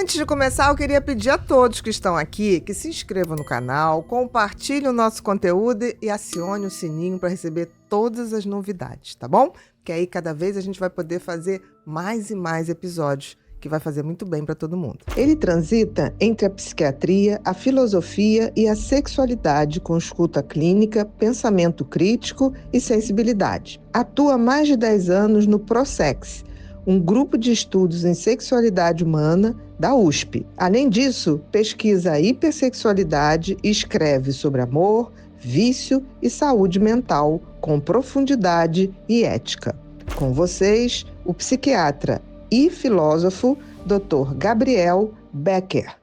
Antes de começar, eu queria pedir a todos que estão aqui que se inscrevam no canal, compartilhem o nosso conteúdo e acione o sininho para receber todas as novidades, tá bom? Porque aí cada vez a gente vai poder fazer mais e mais episódios, que vai fazer muito bem para todo mundo. Ele transita entre a psiquiatria, a filosofia e a sexualidade com escuta clínica, pensamento crítico e sensibilidade. Atua há mais de 10 anos no ProSex, um grupo de estudos em sexualidade humana da USP. Além disso, pesquisa a hipersexualidade e escreve sobre amor, vício e saúde mental com profundidade e ética. Com vocês, o psiquiatra e filósofo Dr. Gabriel Becker.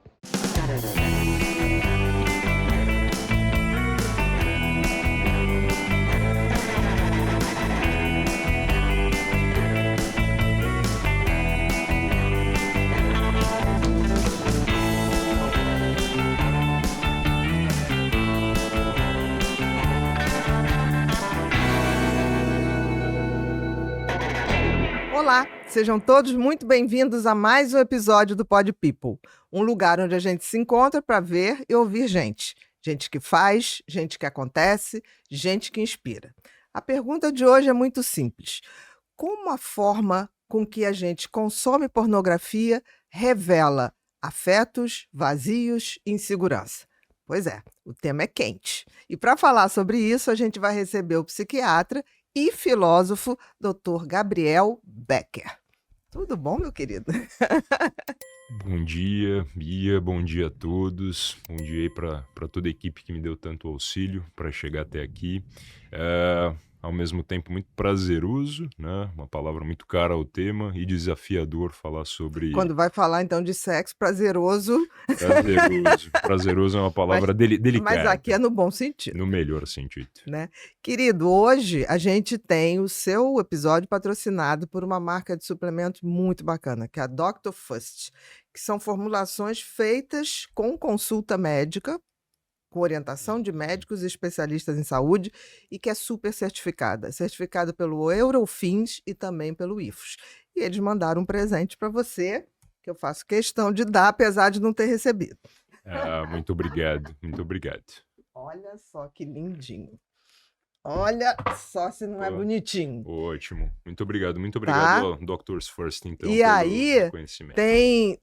Olá, sejam todos muito bem-vindos a mais um episódio do Pod People, um lugar onde a gente se encontra para ver e ouvir gente. Gente que faz, gente que acontece, gente que inspira. A pergunta de hoje é muito simples. Como a forma com que a gente consome pornografia revela afetos, vazios e insegurança? Pois é, o tema é quente. E para falar sobre isso, a gente vai receber o psiquiatra e filósofo Dr. Gabriel Becker. Tudo bom, meu querido? Bom dia, Bia, bom dia a todos. Bom dia aí para toda a equipe que me deu tanto auxílio para chegar até aqui. Ao mesmo tempo muito prazeroso, né? Uma palavra muito cara ao tema, e desafiador falar sobre... Quando vai falar, então, de sexo, prazeroso... Prazeroso é uma palavra delicada. Mas aqui é no bom sentido. No melhor sentido. Né? Querido, hoje a gente tem o seu episódio patrocinado por uma marca de suplementos muito bacana, que é a Dr. Fust, que são formulações feitas com consulta médica, com orientação de médicos e especialistas em saúde, e que é super certificada pelo Eurofins e também pelo IFOS. E eles mandaram um presente para você, que eu faço questão de dar, apesar de não ter recebido. Muito obrigado, muito obrigado. Olha só que lindinho. Olha só se não é bonitinho. Ótimo. Muito obrigado ao Doctors First, então, e aí, conhecimento.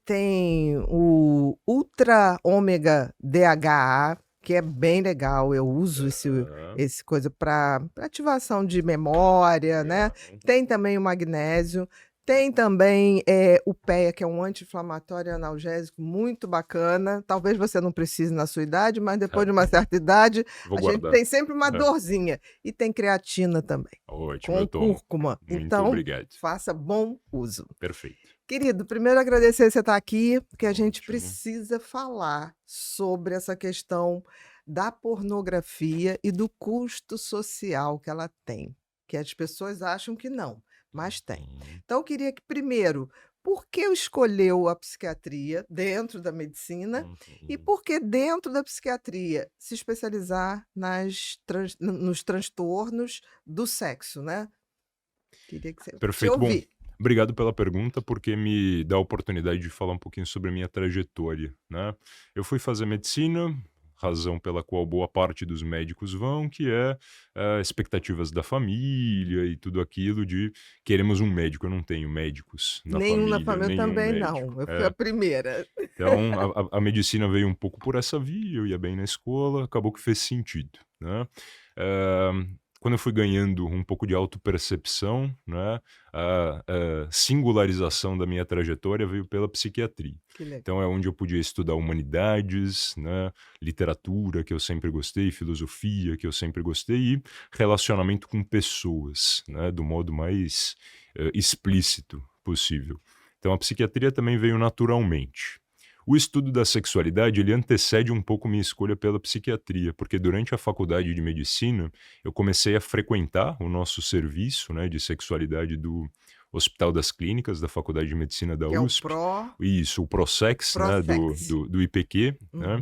tem o Ultra Ômega DHA, que é bem legal. Eu uso esse coisa para ativação de memória, né? Tem também o magnésio. Tem também o PEA, que é um anti-inflamatório analgésico muito bacana. Talvez você não precise na sua idade, mas depois de uma certa idade, gente tem sempre uma dorzinha. E tem creatina também. Ótimo, com cúrcuma. Muito então, obrigado. Faça bom uso. Perfeito. Querido, primeiro agradecer você estar aqui, porque a gente precisa falar sobre essa questão da pornografia e do custo social que ela tem. Que as pessoas acham que não. Mas tem. Então, eu queria que, primeiro, por que escolheu a psiquiatria dentro da medicina e por que, dentro da psiquiatria, se especializar nos transtornos do sexo, né? Queria que você... Perfeito. Bom, obrigado pela pergunta, porque me dá a oportunidade de falar um pouquinho sobre a minha trajetória, né? Eu fui fazer medicina... razão pela qual boa parte dos médicos vão, que é expectativas da família e tudo aquilo de queremos um médico. Eu não tenho médicos na família. Nenhum na família também médico. não. Eu fui a primeira. Então, a medicina veio um pouco por essa via, eu ia bem na escola, acabou que fez sentido, né? Quando eu fui ganhando um pouco de autopercepção, né, a singularização da minha trajetória veio pela psiquiatria. Então é onde eu podia estudar humanidades, né, literatura, que eu sempre gostei, filosofia, que eu sempre gostei, e relacionamento com pessoas, né, do modo mais explícito possível. Então a psiquiatria também veio naturalmente. O estudo da sexualidade, ele antecede um pouco minha escolha pela psiquiatria, porque durante a faculdade de medicina, eu comecei a frequentar o nosso serviço, né, de sexualidade do Hospital das Clínicas, da Faculdade de Medicina da USP. É o Isso, o ProSex, né, do IPQ, né?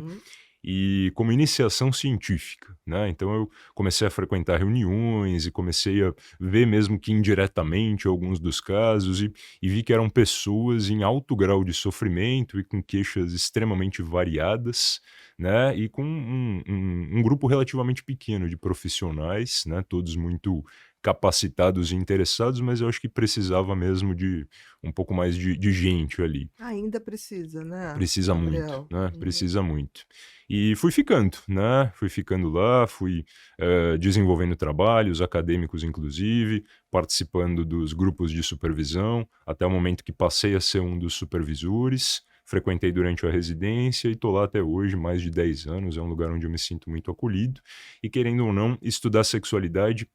e como iniciação científica, né? Então eu comecei a frequentar reuniões e comecei a ver mesmo que indiretamente alguns dos casos e vi que eram pessoas em alto grau de sofrimento e com queixas extremamente variadas, né? E com um grupo relativamente pequeno de profissionais, né? Todos muito capacitados e interessados, mas eu acho que precisava mesmo de um pouco mais de gente ali. Ainda precisa, né, Precisa muito, Gabriel? né, Uhum. precisa muito. E fui ficando, né, fui ficando lá, desenvolvendo trabalhos acadêmicos inclusive, participando dos grupos de supervisão, até o momento que passei a ser um dos supervisores, frequentei durante a residência e estou lá até hoje, mais de 10 anos, é um lugar onde eu me sinto muito acolhido, e querendo ou não, estudar sexualidade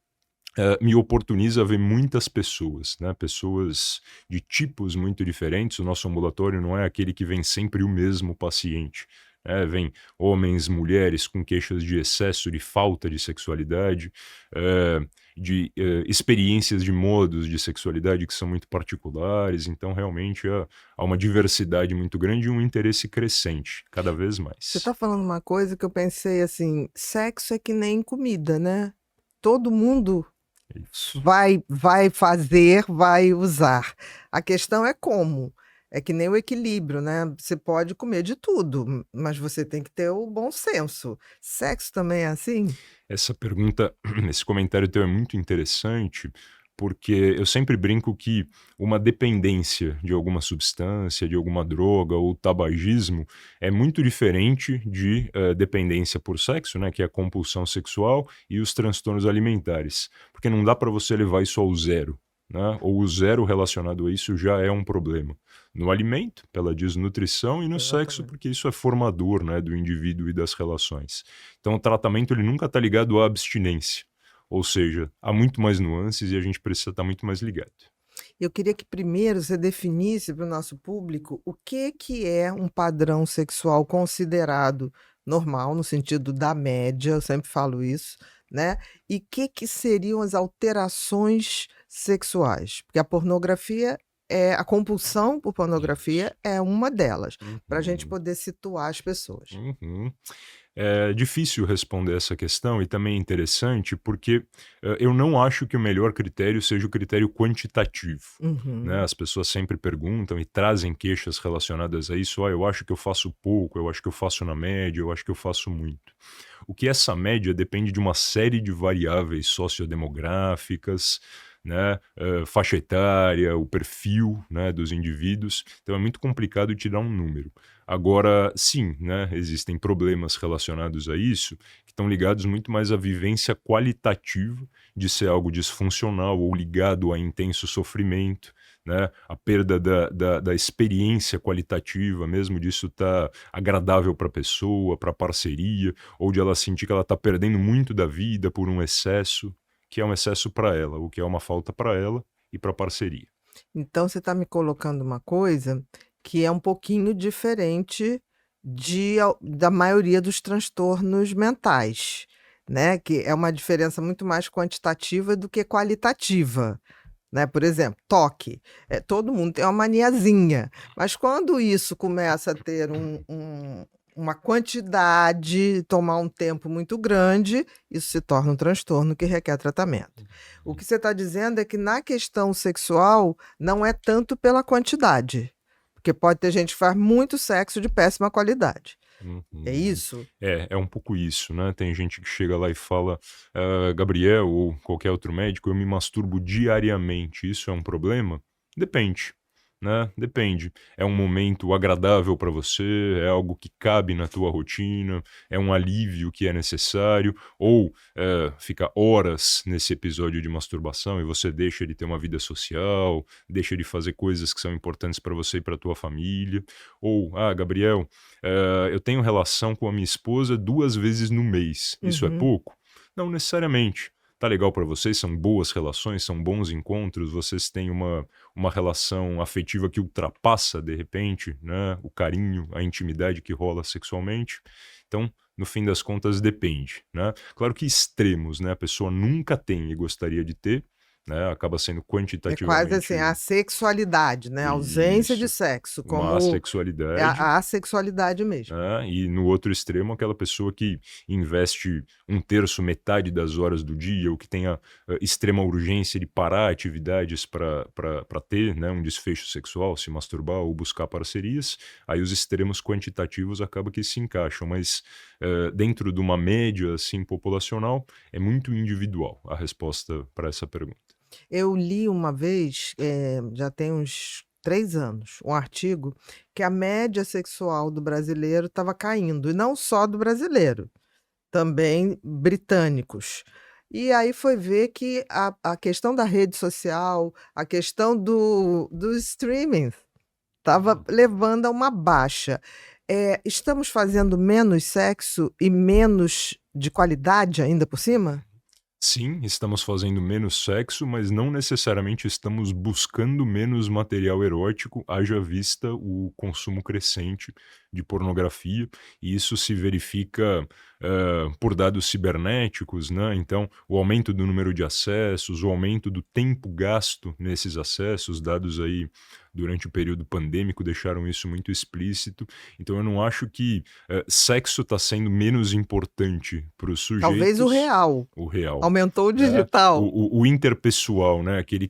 me oportuniza ver muitas pessoas, né? Pessoas de tipos muito diferentes. O nosso ambulatório não é aquele que vem sempre o mesmo paciente. Vem homens, mulheres com queixas de excesso, de falta de sexualidade, experiências de modos de sexualidade que são muito particulares. Então, realmente, há uma diversidade muito grande e um interesse crescente, cada vez Você mais. está falando uma coisa que eu pensei assim: sexo é que nem comida, né? Todo mundo É isso. vai fazer, vai usar. A questão é como. É que nem o equilíbrio, né? Você pode comer de tudo, mas você tem que ter o bom senso. Sexo também é assim? Essa pergunta, esse comentário teu é muito interessante, porque eu sempre brinco que uma dependência de alguma substância, de alguma droga ou tabagismo é muito diferente de dependência por sexo, né, que é a compulsão sexual e os transtornos alimentares, porque não dá para você levar isso ao zero, né, ou o zero relacionado a isso já é um problema. No alimento, pela desnutrição, e no sexo, Exatamente. porque isso é formador, né, do indivíduo e das relações. Então o tratamento ele nunca está ligado à abstinência, ou seja, há muito mais nuances e a gente precisa estar muito mais ligado. Eu queria que primeiro você definisse para o nosso público o que é um padrão sexual considerado normal, no sentido da média, eu sempre falo isso, né? E que seriam as alterações sexuais? Porque a pornografia a compulsão por Isso. pornografia é uma delas, para a gente Uhum. poder situar as pessoas. Uhum. É difícil responder essa questão e também é interessante porque eu não acho que o melhor critério seja o critério quantitativo. Né? Uhum. As pessoas sempre perguntam e trazem queixas relacionadas a isso. Eu acho que eu faço pouco, eu acho que eu faço na média, eu acho que eu faço muito. O que essa média depende de uma série de variáveis sociodemográficas, né, faixa etária, o perfil, né, dos indivíduos. Então é muito complicado te dar um número. Agora, sim, né, existem problemas relacionados a isso que estão ligados muito mais à vivência qualitativa de ser algo disfuncional ou ligado a intenso sofrimento, né, a perda da experiência qualitativa mesmo disso tá agradável para a pessoa, para a parceria, ou de ela sentir que ela está perdendo muito da vida por um excesso, que é um excesso para ela, o que é uma falta para ela e para a parceria. Então você está me colocando uma coisa que é um pouquinho diferente da maioria dos transtornos mentais, né? Que é uma diferença muito mais quantitativa do que qualitativa. Né, por exemplo, toque, todo mundo tem uma maniazinha, mas quando isso começa a ter uma quantidade, tomar um tempo muito grande, isso se torna um transtorno que requer tratamento. O que você está dizendo é que na questão sexual não é tanto pela quantidade, porque pode ter gente que faz muito sexo de péssima qualidade. É Uhum. isso? É um pouco isso, né? Tem gente que chega lá e fala, Gabriel ou qualquer outro médico, eu me masturbo diariamente, isso é um problema? Depende, né? Depende. É um momento agradável para você, é algo que cabe na tua rotina, é um alívio que é necessário, ou fica horas nesse episódio de masturbação e você deixa de ter uma vida social, deixa de fazer coisas que são importantes para você e para tua família, ou, Gabriel, eu tenho relação com a minha esposa 2 vezes no mês. Isso é Uhum. pouco? Não necessariamente. Tá legal para vocês, são boas relações, são bons encontros, vocês têm uma relação afetiva que ultrapassa, de repente, né, o carinho, a intimidade que rola sexualmente. Então, no fim das contas, depende, né. Claro que extremos, né, a pessoa nunca tem e gostaria de ter, né? Acaba sendo É quase assim, quantitativamente a sexualidade, né? A ausência de isso, sexo, uma como é assexualidade. a assexualidade mesmo. Né? E no outro extremo, aquela pessoa que investe um terço, metade das horas do dia, ou que tenha extrema urgência de parar atividades para ter, né, um desfecho sexual, se masturbar ou buscar parcerias, aí os extremos quantitativos acabam que se encaixam, mas dentro de uma média assim, populacional, é muito individual a resposta para essa pergunta. Eu li uma vez, já tem uns 3 anos, um artigo que a média sexual do brasileiro estava caindo, e não só do brasileiro, também britânicos. E aí foi ver que a questão da rede social, a questão do streaming estava levando a uma baixa. Estamos fazendo menos sexo e menos de qualidade ainda por cima? Sim, estamos fazendo menos sexo, mas não necessariamente estamos buscando menos material erótico, haja vista o consumo crescente de pornografia, e isso se verifica por dados cibernéticos, né? Então, o aumento do número de acessos, o aumento do tempo gasto nesses acessos, dados aí durante o período pandêmico deixaram isso muito explícito. Então, eu não acho que sexo está sendo menos importante para os Talvez o sujeitos, real. o real, Aumentou o né? digital. O interpessoal, né? Aquele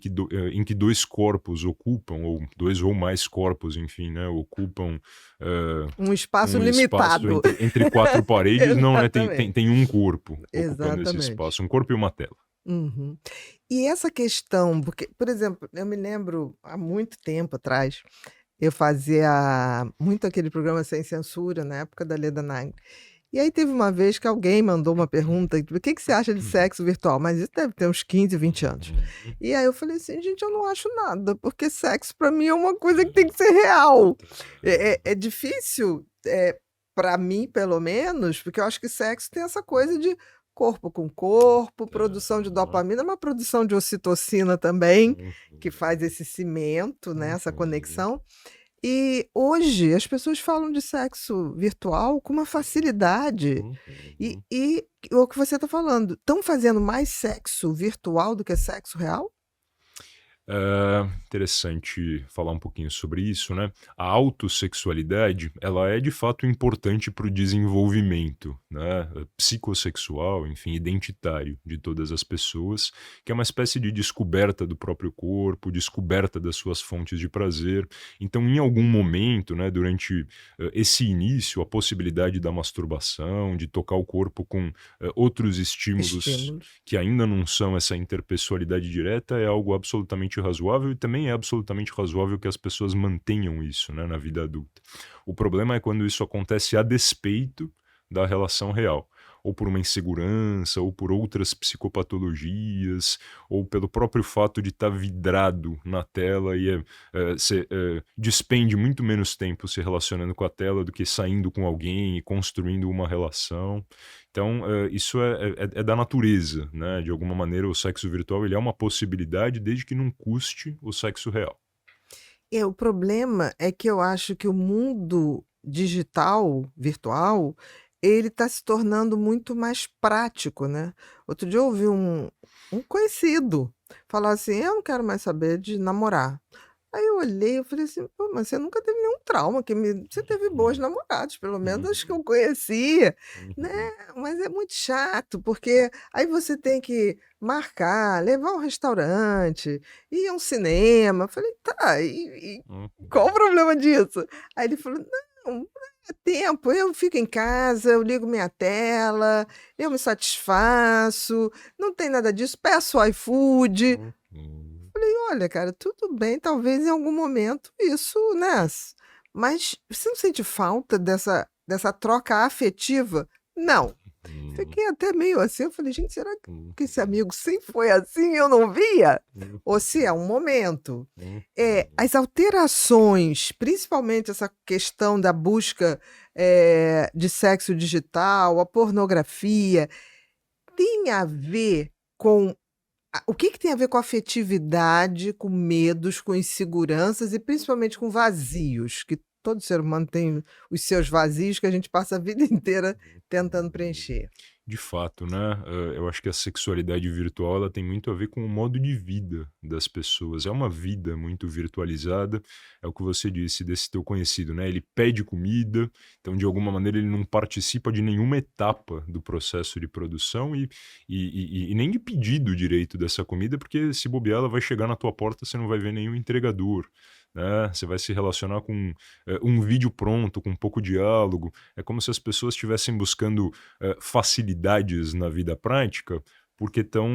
em que dois corpos ocupam, ou dois ou mais corpos, enfim, né? Ocupam Um espaço um espaço limitado. entre quatro paredes, não, né? Exatamente, Tem um corpo ocupando esse exatamente. espaço, um corpo e uma tela. Uhum. E essa questão, porque, por exemplo, eu me lembro há muito tempo atrás, eu fazia muito aquele programa Sem Censura, na época da Leda Nagel. E aí teve uma vez que alguém mandou uma pergunta, o que que você acha de sexo virtual? Mas isso deve ter uns 15, 20 anos. E aí eu falei assim, gente, eu não acho nada, porque sexo para mim é uma coisa que tem que ser real. É difícil, para mim, pelo menos, porque eu acho que sexo tem essa coisa de corpo com corpo, produção de dopamina, uma produção de ocitocina também, que faz esse cimento, né, essa conexão. E hoje as pessoas falam de sexo virtual com uma facilidade. E o que você está falando, estão fazendo mais sexo virtual do que sexo real? Interessante falar um pouquinho sobre isso, né? A autossexualidade, ela é de fato importante para o desenvolvimento, né? Psicossexual, enfim, identitário de todas as pessoas, que é uma espécie de descoberta do próprio corpo, descoberta das suas fontes de prazer. Então, em algum momento, né, durante esse início, a possibilidade da masturbação, de tocar o corpo com outros estímulos Estímulos. que ainda não são essa interpessoalidade direta, é algo absolutamente razoável, e também é absolutamente razoável que as pessoas mantenham isso, né, na vida adulta. O problema é quando isso acontece a despeito da relação real, ou por uma insegurança, ou por outras psicopatologias, ou pelo próprio fato de estar vidrado na tela e você despende muito menos tempo se relacionando com a tela do que saindo com alguém e construindo uma relação. Então, isso é da natureza, né? De alguma maneira, o sexo virtual ele é uma possibilidade desde que não custe o sexo real. O problema é que eu acho que o mundo digital, virtual, ele está se tornando muito mais prático, né? Outro dia eu ouvi um conhecido falar assim: eu não quero mais saber de namorar. Aí eu olhei, eu falei assim: "Pô, mas você nunca teve nenhum trauma, você teve boas namoradas, pelo menos as que eu conhecia, né, mas é muito chato, porque aí você tem que marcar, levar a um restaurante, ir a um cinema". Eu falei: "Tá, e qual o problema disso?". Aí ele falou: "Não, é tempo, eu fico em casa, eu ligo minha tela, eu me satisfaço, não tem nada disso, peço iFood". Olha, cara, tudo bem, talvez em algum momento isso, né, mas você não sente falta dessa troca afetiva? Não. Fiquei até meio assim, eu falei: "Gente, será que esse amigo sempre foi assim e eu não via? Ou se é um momento?". As alterações, principalmente essa questão da busca, de sexo digital, a pornografia, tem a ver com o que que tem a ver com afetividade, com medos, com inseguranças e principalmente com vazios, que todo ser humano tem os seus vazios que a gente passa a vida inteira tentando preencher. De fato, né? Eu acho que a sexualidade virtual ela tem muito a ver com o modo de vida das pessoas. É uma vida muito virtualizada, é o que você disse desse teu conhecido, né? Ele pede comida, então de alguma maneira ele não participa de nenhuma etapa do processo de produção e nem de pedido direito dessa comida, porque se bobear ela vai chegar na tua porta, você não vai ver nenhum entregador. Né? Você vai se relacionar com um vídeo pronto, com um pouco diálogo. É como se as pessoas estivessem buscando facilidades na vida prática, porque estão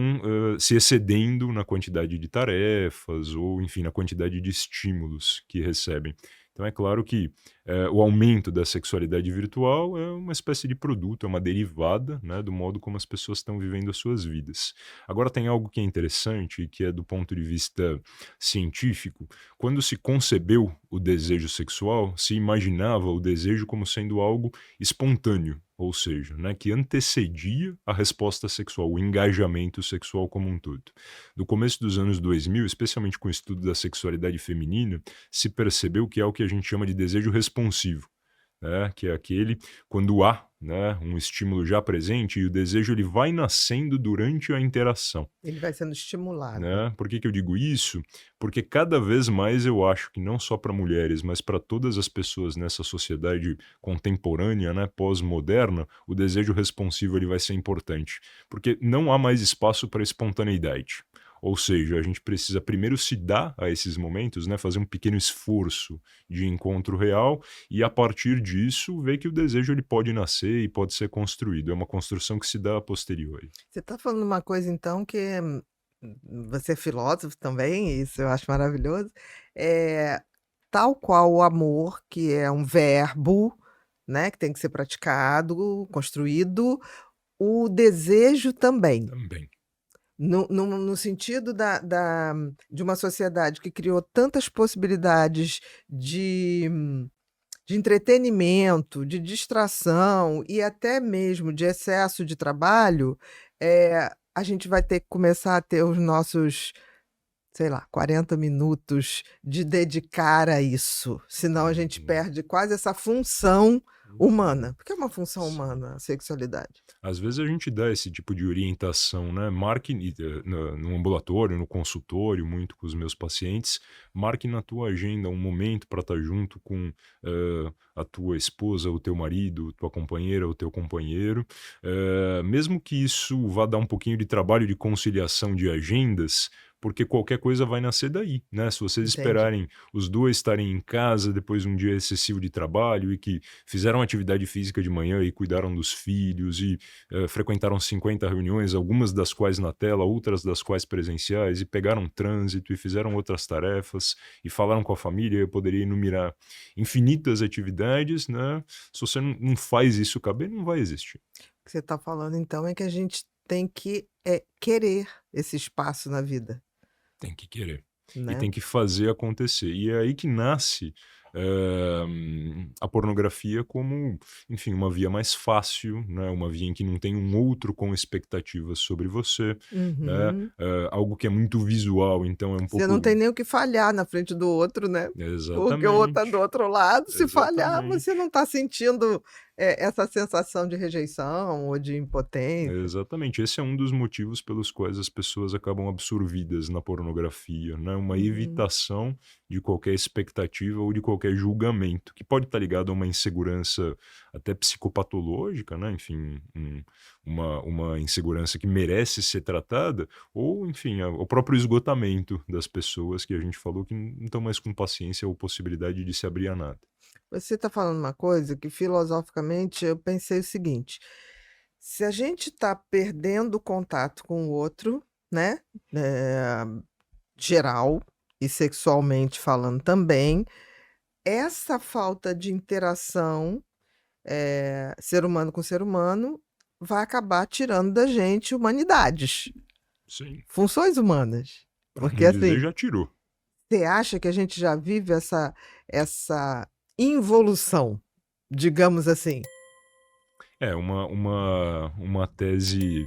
se excedendo na quantidade de tarefas ou, enfim, na quantidade de estímulos que recebem. Então é claro que o aumento da sexualidade virtual é uma espécie de produto, é uma derivada, né, do modo como as pessoas estão vivendo as suas vidas. Agora tem algo que é interessante e que é do ponto de vista científico. Quando se concebeu o desejo sexual, se imaginava o desejo como sendo algo espontâneo, ou seja, né, que antecedia a resposta sexual, o engajamento sexual como um todo. No começo dos anos 2000, especialmente com o estudo da sexualidade feminina, se percebeu que é o que a gente chama de desejo responsivo, né, que é aquele quando há, né, um estímulo já presente e o desejo ele vai nascendo durante a interação. Ele vai sendo estimulado. Né? Por que que eu digo isso? Porque cada vez mais eu acho que não só para mulheres, mas para todas as pessoas nessa sociedade contemporânea, né, pós-moderna, o desejo responsivo ele vai ser importante, porque não há mais espaço para espontaneidade. Ou seja, a gente precisa primeiro se dar a esses momentos, né, fazer um pequeno esforço de encontro real e a partir disso ver que o desejo ele pode nascer e pode ser construído. É uma construção que se dá a posteriori. Você está falando uma coisa então que você é filósofo também, isso eu acho maravilhoso. É tal qual o amor, que é um verbo, né, que tem que ser praticado, construído, o desejo também. Também. No sentido de uma sociedade que criou tantas possibilidades de de entretenimento, de distração e até mesmo de excesso de trabalho, a gente vai ter que começar a ter os nossos, sei lá, 40 minutos de dedicar a isso, senão a gente Uhum. perde quase essa função Uhum. humana, porque é uma função Sim. humana a sexualidade. Às vezes a gente dá esse tipo de orientação, né? Marque no ambulatório, no consultório, muito com os meus pacientes, marque na tua agenda um momento para estar junto com a tua esposa, o teu marido, tua companheira, o teu companheiro. Mesmo que isso vá dar um pouquinho de trabalho de conciliação de agendas, porque qualquer coisa vai nascer daí, né? Se vocês Entende? esperarem os dois estarem em casa depois de um dia excessivo de trabalho e que fizeram atividade física de manhã e cuidaram dos filhos e frequentaram 50 reuniões, algumas das quais na tela, outras das quais presenciais, e pegaram trânsito e fizeram outras tarefas e falaram com a família. Eu poderia enumerar infinitas atividades, né? Se você não faz isso caber, não vai existir. O que você está falando então é que a gente tem que querer esse espaço na vida, Tem que querer. E né? tem que fazer acontecer. E é aí que nasce a pornografia como, enfim, uma via mais fácil, né? Uma via em que não tem um outro com expectativas sobre você, né? Uhum. Algo que é muito visual, então é um Você não pouco. tem nem o que falhar na frente do outro, né, porque o outro tá do Exatamente, outro lado, se falhar, você exatamente. não tá sentindo, essa sensação de rejeição ou de impotência. Exatamente, esse é um dos motivos pelos quais as pessoas acabam absorvidas na pornografia, né, uma Uhum. evitação de qualquer expectativa ou de qualquer julgamento, que pode estar ligado a uma insegurança até psicopatológica, né, enfim, uma insegurança que merece ser tratada, ou enfim, ao próprio esgotamento das pessoas que a gente falou que não estão mais com paciência ou possibilidade de se abrir a nada. Você está falando uma coisa que filosoficamente eu pensei o seguinte: se a gente está perdendo o contato com o outro, né, eh, geral e sexualmente falando também, essa falta de interação, ser humano com ser humano, vai acabar tirando da gente humanidades, Sim, funções humanas. para Porque não dizer assim, já tirou. você acha que a gente já vive essa involução, digamos assim? É uma tese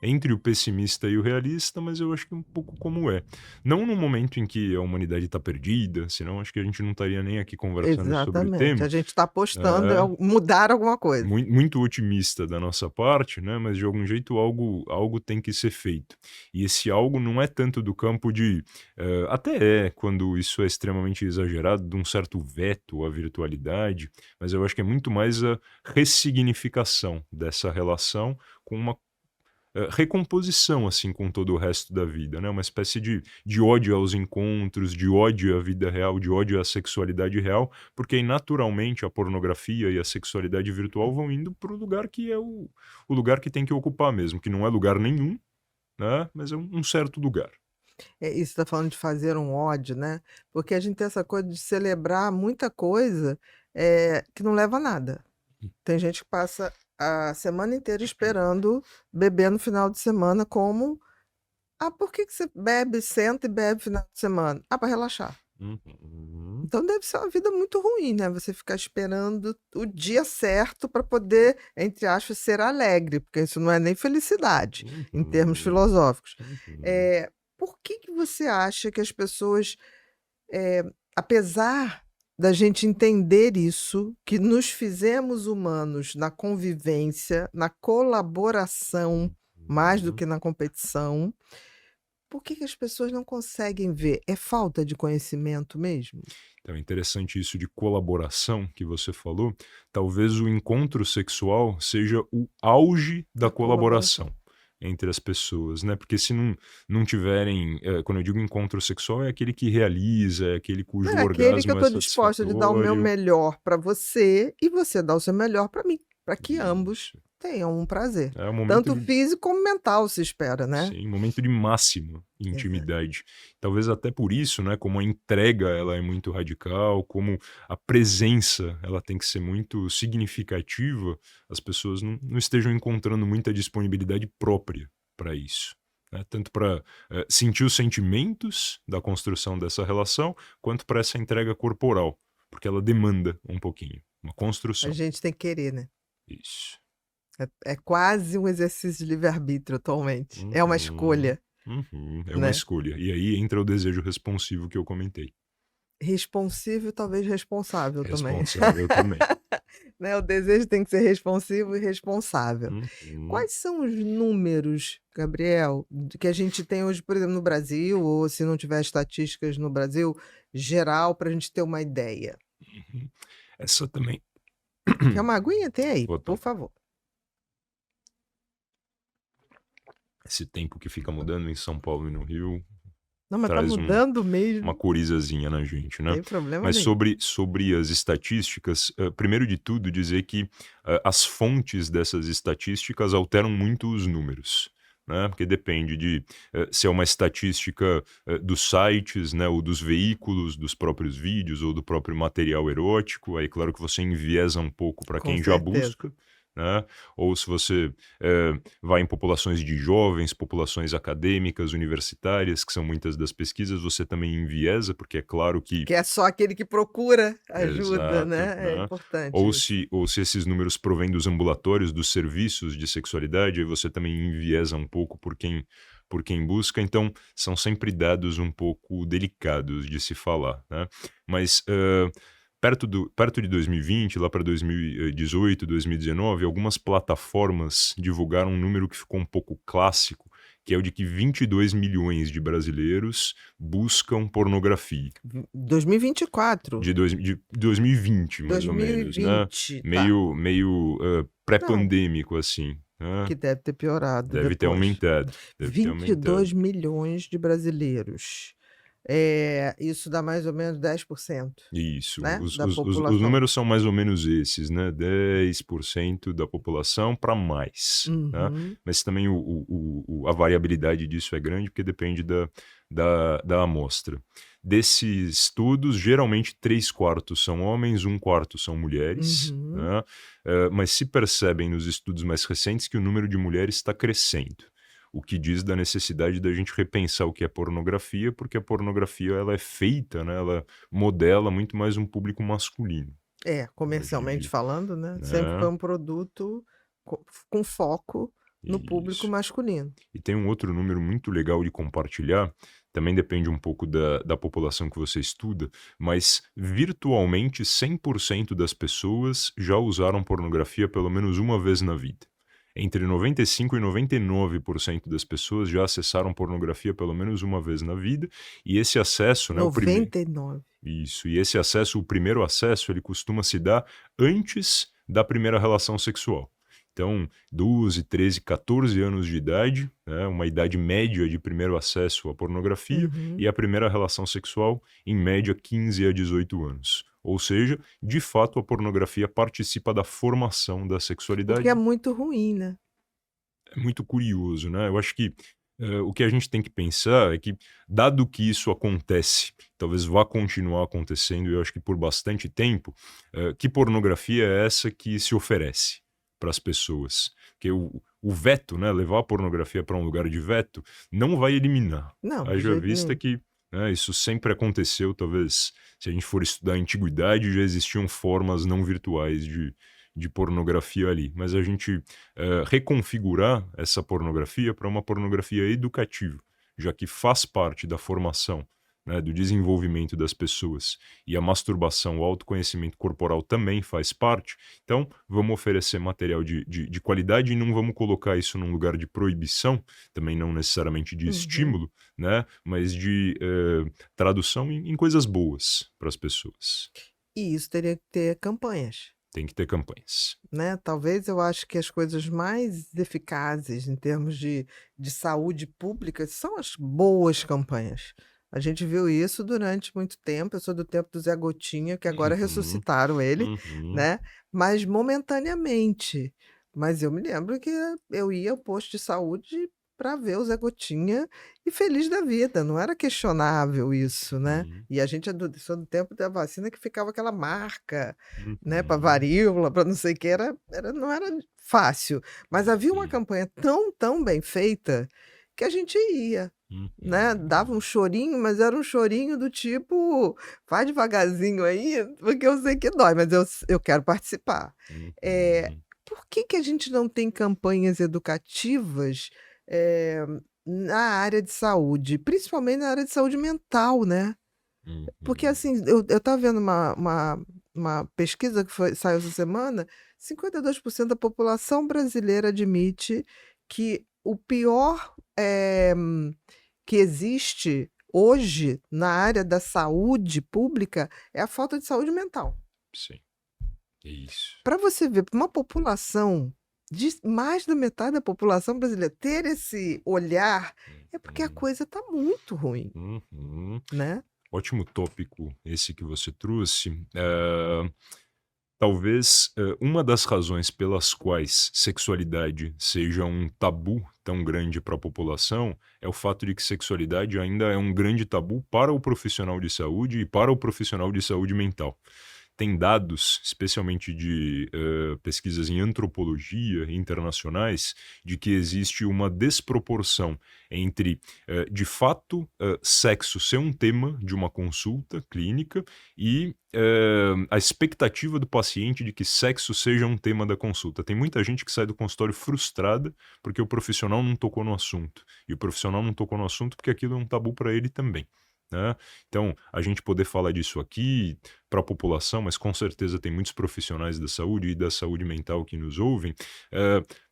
entre o pessimista e o realista, mas eu acho que um pouco como é. Não no momento em que a humanidade está perdida, senão acho que a gente não estaria nem aqui conversando sobre o Exatamente. A tema. gente está apostando em É, mudar alguma coisa. muito otimista da nossa parte, né? Mas de algum jeito algo tem que ser feito. E esse algo não é tanto do campo de. Até é, quando isso é extremamente exagerado, de um certo veto à virtualidade, mas eu acho que é muito mais a ressignificação dessa relação com uma recomposição, assim, com todo o resto da vida, né? Uma espécie de ódio aos encontros, de ódio à vida real, de ódio à sexualidade real, porque aí, naturalmente a pornografia e a sexualidade virtual vão indo para o lugar que é o lugar que tem que ocupar mesmo, que não é lugar nenhum, né? Mas é um certo lugar. É, isso está falando de fazer um ódio, né? Porque a gente tem essa coisa de celebrar muita coisa que não leva a nada. Tem gente que passa a semana inteira esperando beber no final de semana como... Ah, por que que você bebe, senta e bebe no final de semana? Ah, para relaxar. Uhum. Então deve ser uma vida muito ruim, né? Você ficar esperando o dia certo para poder, entre aspas, ser alegre, porque isso não é nem felicidade, em termos Uhum. filosóficos. Uhum. Por que que você acha que as pessoas, apesar da gente entender isso, que nos fizemos humanos na convivência, na colaboração, mais do Uhum. que na competição, por que que as pessoas não conseguem ver? É falta de conhecimento mesmo? Então, é interessante isso de colaboração que você falou. Talvez o encontro sexual seja o auge da Da colaboração. colaboração entre as pessoas, né? Porque se não tiverem, quando eu digo encontro sexual, é aquele que realiza, é aquele cujo É aquele que eu orgasmo é estou disposta de dar o meu satisfatório. melhor para você e você dá o seu melhor para mim, para que ambos Isso. tenham um prazer. É um momento Tanto de físico como mental, se espera, né? Sim, momento de máxima Exato. intimidade. Talvez até por isso, né, como a entrega ela é muito radical, como a presença ela tem que ser muito significativa, as pessoas não estejam encontrando muita disponibilidade própria para isso, né? Tanto para sentir os sentimentos da construção dessa relação, quanto para essa entrega corporal, porque ela demanda um pouquinho, uma A construção. gente tem que querer, né? Isso. É quase um exercício de livre-arbítrio atualmente. É uma Uhum, escolha, uhum. É uma né? escolha. E aí entra o desejo responsivo que eu comentei. Responsivo, talvez responsável também. Responsável também. Né? O desejo tem que ser responsivo e responsável. Uhum. Quais são os números, Gabriel, que a gente tem hoje, por exemplo, no Brasil, ou se não tiver estatísticas no Brasil, geral, para a gente ter uma ideia? Uhum. Essa também. Quer uma aguinha? Tem aí, Vou por tomar. favor. Esse tempo que fica mudando em São Paulo e no Rio Não, mas tá traz mudando uma mesmo, corizazinha na gente, não né? tem problema Mas nenhum. sobre as estatísticas, primeiro de tudo, dizer que as fontes dessas estatísticas alteram muito os números. Né? Porque depende de se é uma estatística dos sites, né, ou dos veículos, dos próprios vídeos, ou do próprio material erótico. Aí, claro que você enviesa um pouco para Com quem já certeza. busca. Né? Ou se você vai em populações de jovens, populações acadêmicas, universitárias, que são muitas das pesquisas, você também enviesa, porque é claro que. Que é só aquele que procura ajuda, Exato, né? É né? importante Ou isso. se esses números provêm dos ambulatórios, dos serviços de sexualidade, aí você também enviesa um pouco por quem busca, então são sempre dados um pouco delicados de se falar, né? Mas perto de 2020, lá para 2018, 2019, algumas plataformas divulgaram um número que ficou um pouco clássico, que é o de que 22 milhões de brasileiros buscam pornografia. 2024. De 2020, mais ou menos, né? 2020, tá. Meio Não, pré-pandêmico, assim, né? que deve ter piorado Deve ter depois. aumentado, deve ter aumentado. 22 milhões de brasileiros. Isso dá mais ou menos 10%, Isso, né, da os população. números são mais ou menos esses, né? 10% da população para mais, né? Uhum. Mas também a variabilidade disso é grande porque depende da amostra. Desses estudos, geralmente 3/4 são homens, 1/4 são mulheres, Uhum. né? Mas se percebem nos estudos mais recentes que o número de mulheres está crescendo. O que diz da necessidade da gente repensar o que é pornografia, porque a pornografia ela é feita, né? Ela modela muito mais um público masculino hoje em Comercialmente dia, falando, né, sempre foi né? um produto com foco no público Isso. masculino. E tem um outro número muito legal de compartilhar, também depende um pouco da população que você estuda, mas virtualmente 100% das pessoas já usaram pornografia pelo menos uma vez na vida. Entre 95% e 99% das pessoas já acessaram pornografia pelo menos uma vez na vida, e esse acesso, né, o primeiro. 99. Isso, e esse acesso, o primeiro acesso, ele costuma se dar antes da primeira relação sexual. Então, 12, 13, 14 anos de idade, né, uma idade média de primeiro acesso à pornografia, Uhum. e a primeira relação sexual, em média, 15 a 18 anos. Ou seja, de fato, a pornografia participa da formação da O que é sexualidade. muito ruim, né? É muito curioso, né? Eu acho que o que a gente tem que pensar é que, dado que isso acontece, talvez vá continuar acontecendo, e eu acho que por bastante tempo, que pornografia é essa que se oferece para as pessoas? Porque o veto, né, levar a pornografia para um lugar de veto, não vai eliminar. Não, de Haja jeito vista nenhum. que isso sempre aconteceu, talvez, se a gente for estudar a antiguidade, já existiam formas não virtuais de pornografia ali. Mas a gente reconfigurar essa pornografia para uma pornografia educativa, já que faz parte da formação, né, do desenvolvimento das pessoas, e a masturbação, o autoconhecimento corporal também faz parte. Então, vamos oferecer material de qualidade e não vamos colocar isso num lugar de proibição, também não necessariamente de Uhum. estímulo, né, mas de tradução em coisas boas para as pessoas. E isso teria que ter campanhas, Tem que ter campanhas. né? Talvez eu acho que as coisas mais eficazes em termos de saúde pública são as boas campanhas. A gente viu isso durante muito tempo. Eu sou do tempo do Zé Gotinha, que agora Uhum, ressuscitaram ele, uhum. né? Mas momentaneamente. Mas eu me lembro que eu ia ao posto de saúde para ver o Zé Gotinha e feliz da vida. Não era questionável isso, né? Uhum, E a gente é sou do tempo da vacina que ficava aquela marca, né, para uhum, varíola, para não sei o que, não era fácil, mas havia uma uhum, campanha tão bem feita que a gente ia, né, dava um uhum, chorinho, mas era um chorinho do tipo: "Vai devagarzinho aí, porque eu sei que dói, mas eu quero participar". Eh, uhum, por que que a gente não tem campanhas educativas, eh, na área de saúde, principalmente na área de saúde mental, né? Porque, uhum. assim, eu estava vendo uma pesquisa que saiu essa semana, 52% da população brasileira admite que o pior, que existe hoje na área da saúde pública é a falta de saúde mental. Sim, é isso. Para você ver, para uma população de mais da metade da população brasileira ter esse olhar, é porque a Uhum, coisa está muito ruim, uhum. né. Ótimo tópico esse que você trouxe. Talvez uma das razões pelas quais sexualidade seja um tabu tão grande para a população é o fato de que sexualidade ainda é um grande tabu para o profissional de saúde e para o profissional de saúde mental. Tem dados, especialmente de pesquisas em antropologia internacionais, de que existe uma desproporção entre, de fato, sexo ser um tema de uma consulta clínica e a expectativa do paciente de que sexo seja um tema da consulta. Tem muita gente que sai do consultório frustrada porque o profissional não tocou no assunto. E o profissional não tocou no assunto porque aquilo é um tabu para ele também. Né? Então, a gente poder falar disso aqui para a população, mas com certeza tem muitos profissionais da saúde e da saúde mental que nos ouvem,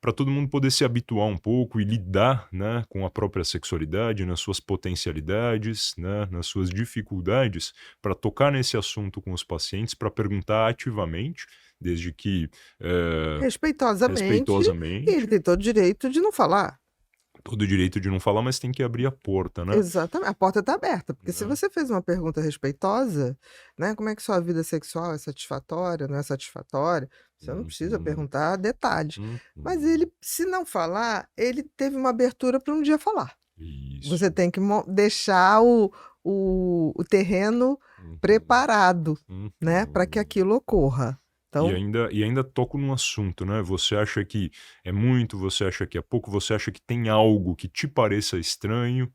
para todo mundo poder se habituar um pouco e lidar, né, com a própria sexualidade, nas suas potencialidades, né, nas suas dificuldades, para tocar nesse assunto com os pacientes, para perguntar ativamente, desde que Respeitosamente, e ele respeitosamente, tem todo o direito de não falar. todo o direito de não falar, mas tem que abrir a porta, né? Exatamente, a porta está aberta, porque se Né? você fez uma pergunta respeitosa, né, como é que sua vida sexual é satisfatória, não é satisfatória, você não precisa Uhum, perguntar detalhes. Mas uhum. ele, se não falar, ele teve uma abertura para um dia falar. Você Isso. tem que deixar o terreno Uhum, preparado, né, para que uhum. aquilo ocorra. E Então, ainda toco num assunto, né, você acha que é muito, você acha que é pouco, você acha que tem algo que te pareça estranho,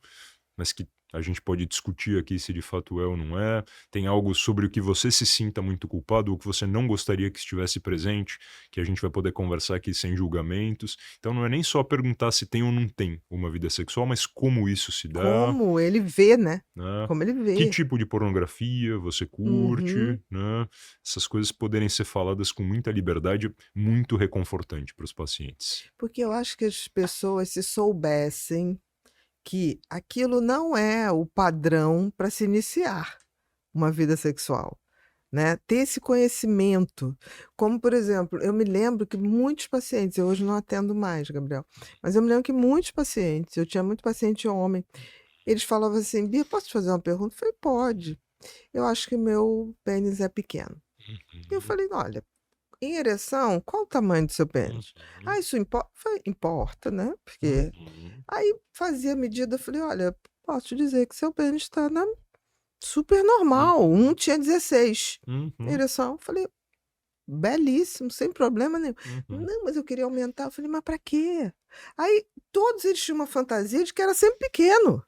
mas que a gente pode discutir aqui se de fato é ou não é. Tem algo sobre o que você se sinta muito culpado ou que você não gostaria que estivesse presente, que a gente vai poder conversar aqui sem julgamentos. Então não é nem só perguntar se tem ou não tem uma vida sexual, mas como isso se dá, Como ele vê, né? né? Como ele Que vê. tipo de pornografia você curte, Uhum. né? Essas coisas poderem ser faladas com muita liberdade, muito reconfortante para os pacientes. Porque eu acho que as pessoas, se soubessem que aquilo não é o padrão para se iniciar uma vida sexual, né? Ter esse conhecimento. Como, por exemplo, eu me lembro que muitos pacientes, eu hoje não atendo mais, Gabriel, mas eu me lembro que muitos pacientes, eu tinha muito paciente homem, eles falavam assim: Bia, posso te fazer uma pergunta? Eu falei: pode. Eu acho que meu pênis é pequeno. Eu Uhum, falei: olha, em ereção, qual o tamanho do seu pênis? Ah, uhum, isso importa? Eu falei: importa, né? Porque uhum, aí fazia a medida, eu falei: olha, posso te dizer que seu pênis está na super normal. Um uhum, tinha 16. uhum, Ereção, eu falei: belíssimo, sem problema nenhum. uhum, Não, mas eu queria aumentar. Eu falei: mas para quê? Aí todos eles tinham uma fantasia de que era sempre pequeno.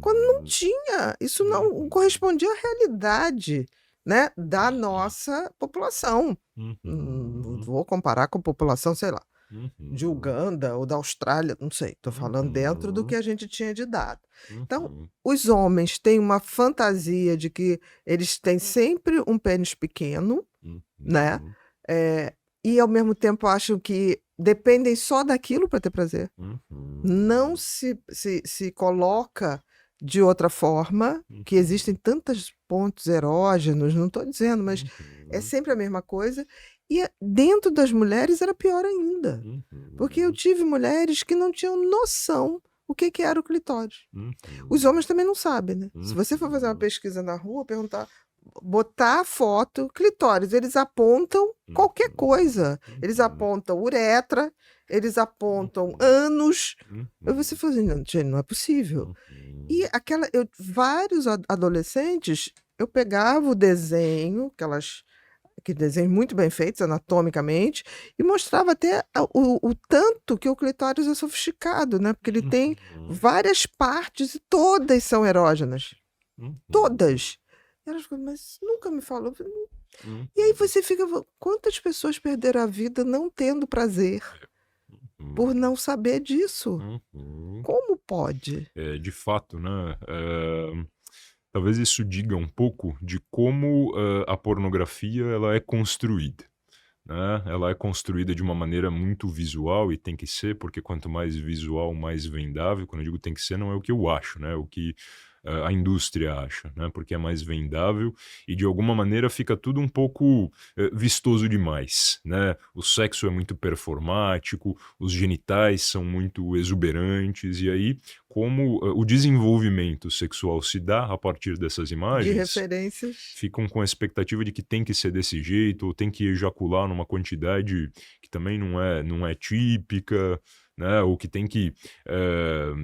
Quando não uhum, tinha, isso não uhum, correspondia à realidade, né, da nossa população. Não uhum, vou comparar com a população, sei lá, de uhum, Uganda ou da Austrália, não sei, estou falando dentro do que uhum, a gente tinha de dado. Então, uhum, os homens têm uma fantasia de que eles têm sempre um pênis pequeno, né? uhum, eh, e ao mesmo tempo acham que dependem só daquilo para ter prazer. Não uhum, se coloca de outra forma, que existem uhum, tantos pontos erógenos, não estou dizendo, mas é uhum, sempre a mesma coisa. E dentro das mulheres era pior ainda, porque eu uhum, tive mulheres que não tinham noção o que que era o clitóris. Os uhum, homens também não sabem, né? Se você for fazer uma uhum, pesquisa na rua, perguntar, botar a foto, clitóris, eles apontam qualquer uhum, coisa. Eles uhum, apontam uretra, eles apontam uhum, ânus. Aí você uhum, fala assim: "Não, gente, não é possível". E uhum, aquela vários adolescentes, eu pegava o desenho, que desenhos muito bem feitos anatomicamente, e mostrava até o tanto que o clitóris é sofisticado, né? Porque ele tem uhum, várias partes e todas são erógenas. uhum, Todas. E elas ficam: "Mas nunca me falou". Eu falei: e aí uhum, você fica: quantas pessoas perderam a vida não tendo prazer por uhum, não saber disso? uhum. Como pode? De fato, né, talvez isso diga um pouco de como, a pornografia ela é construída, né. Ela é construída de uma maneira muito visual e tem que ser, porque quanto mais visual, mais vendável. Quando eu digo tem que ser, não é o que eu acho, né, é o que, a indústria acha, né, porque é mais vendável e de alguma maneira fica tudo um pouco, vistoso demais, né. O sexo é muito performático, os genitais são muito exuberantes e aí como, o desenvolvimento sexual se dá a partir dessas De imagens, referências ficam com a expectativa de que tem que ser desse jeito, ou tem que ejacular numa quantidade que também não é típica, né, ou que tem que,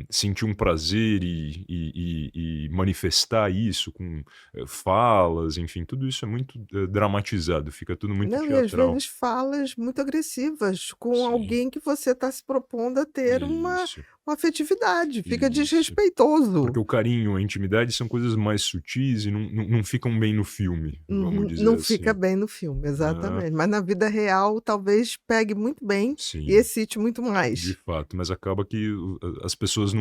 sentir um prazer e manifestar isso com, falas, enfim, tudo isso é muito, dramatizado, fica tudo muito não, e às teatral. vezes falas muito agressivas com Sim, alguém que você está se propondo a ter isso, uma afetividade, fica isso. desrespeitoso. Porque o carinho, a intimidade são coisas mais sutis e não ficam bem no filme, vamos Uhum, não dizer fica assim, bem no filme, né. exatamente. Mas na vida real talvez pegue muito bem e Sim. excite muito De mais. fato, mas acaba que as pessoas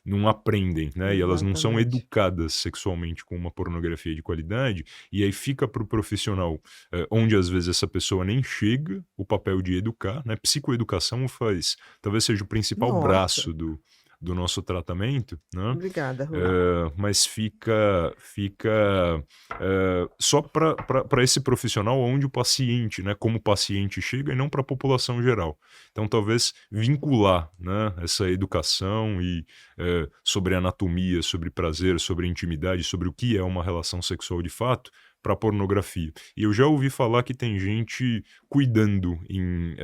não aprendem, né, e elas não são Exatamente. educadas sexualmente com uma pornografia de qualidade, e aí fica para o profissional, onde às vezes essa pessoa nem chega, o papel de educar, né, psicoeducação faz talvez seja o principal Nossa, braço do nosso tratamento, né, obrigada, Rui. mas fica só para esse profissional onde o paciente, né, como o paciente chega e não para a população geral. Então, talvez vincular, né, essa educação e sobre anatomia, sobre prazer, sobre intimidade, sobre o que é uma relação sexual de fato, para pornografia. E eu já ouvi falar que tem gente cuidando em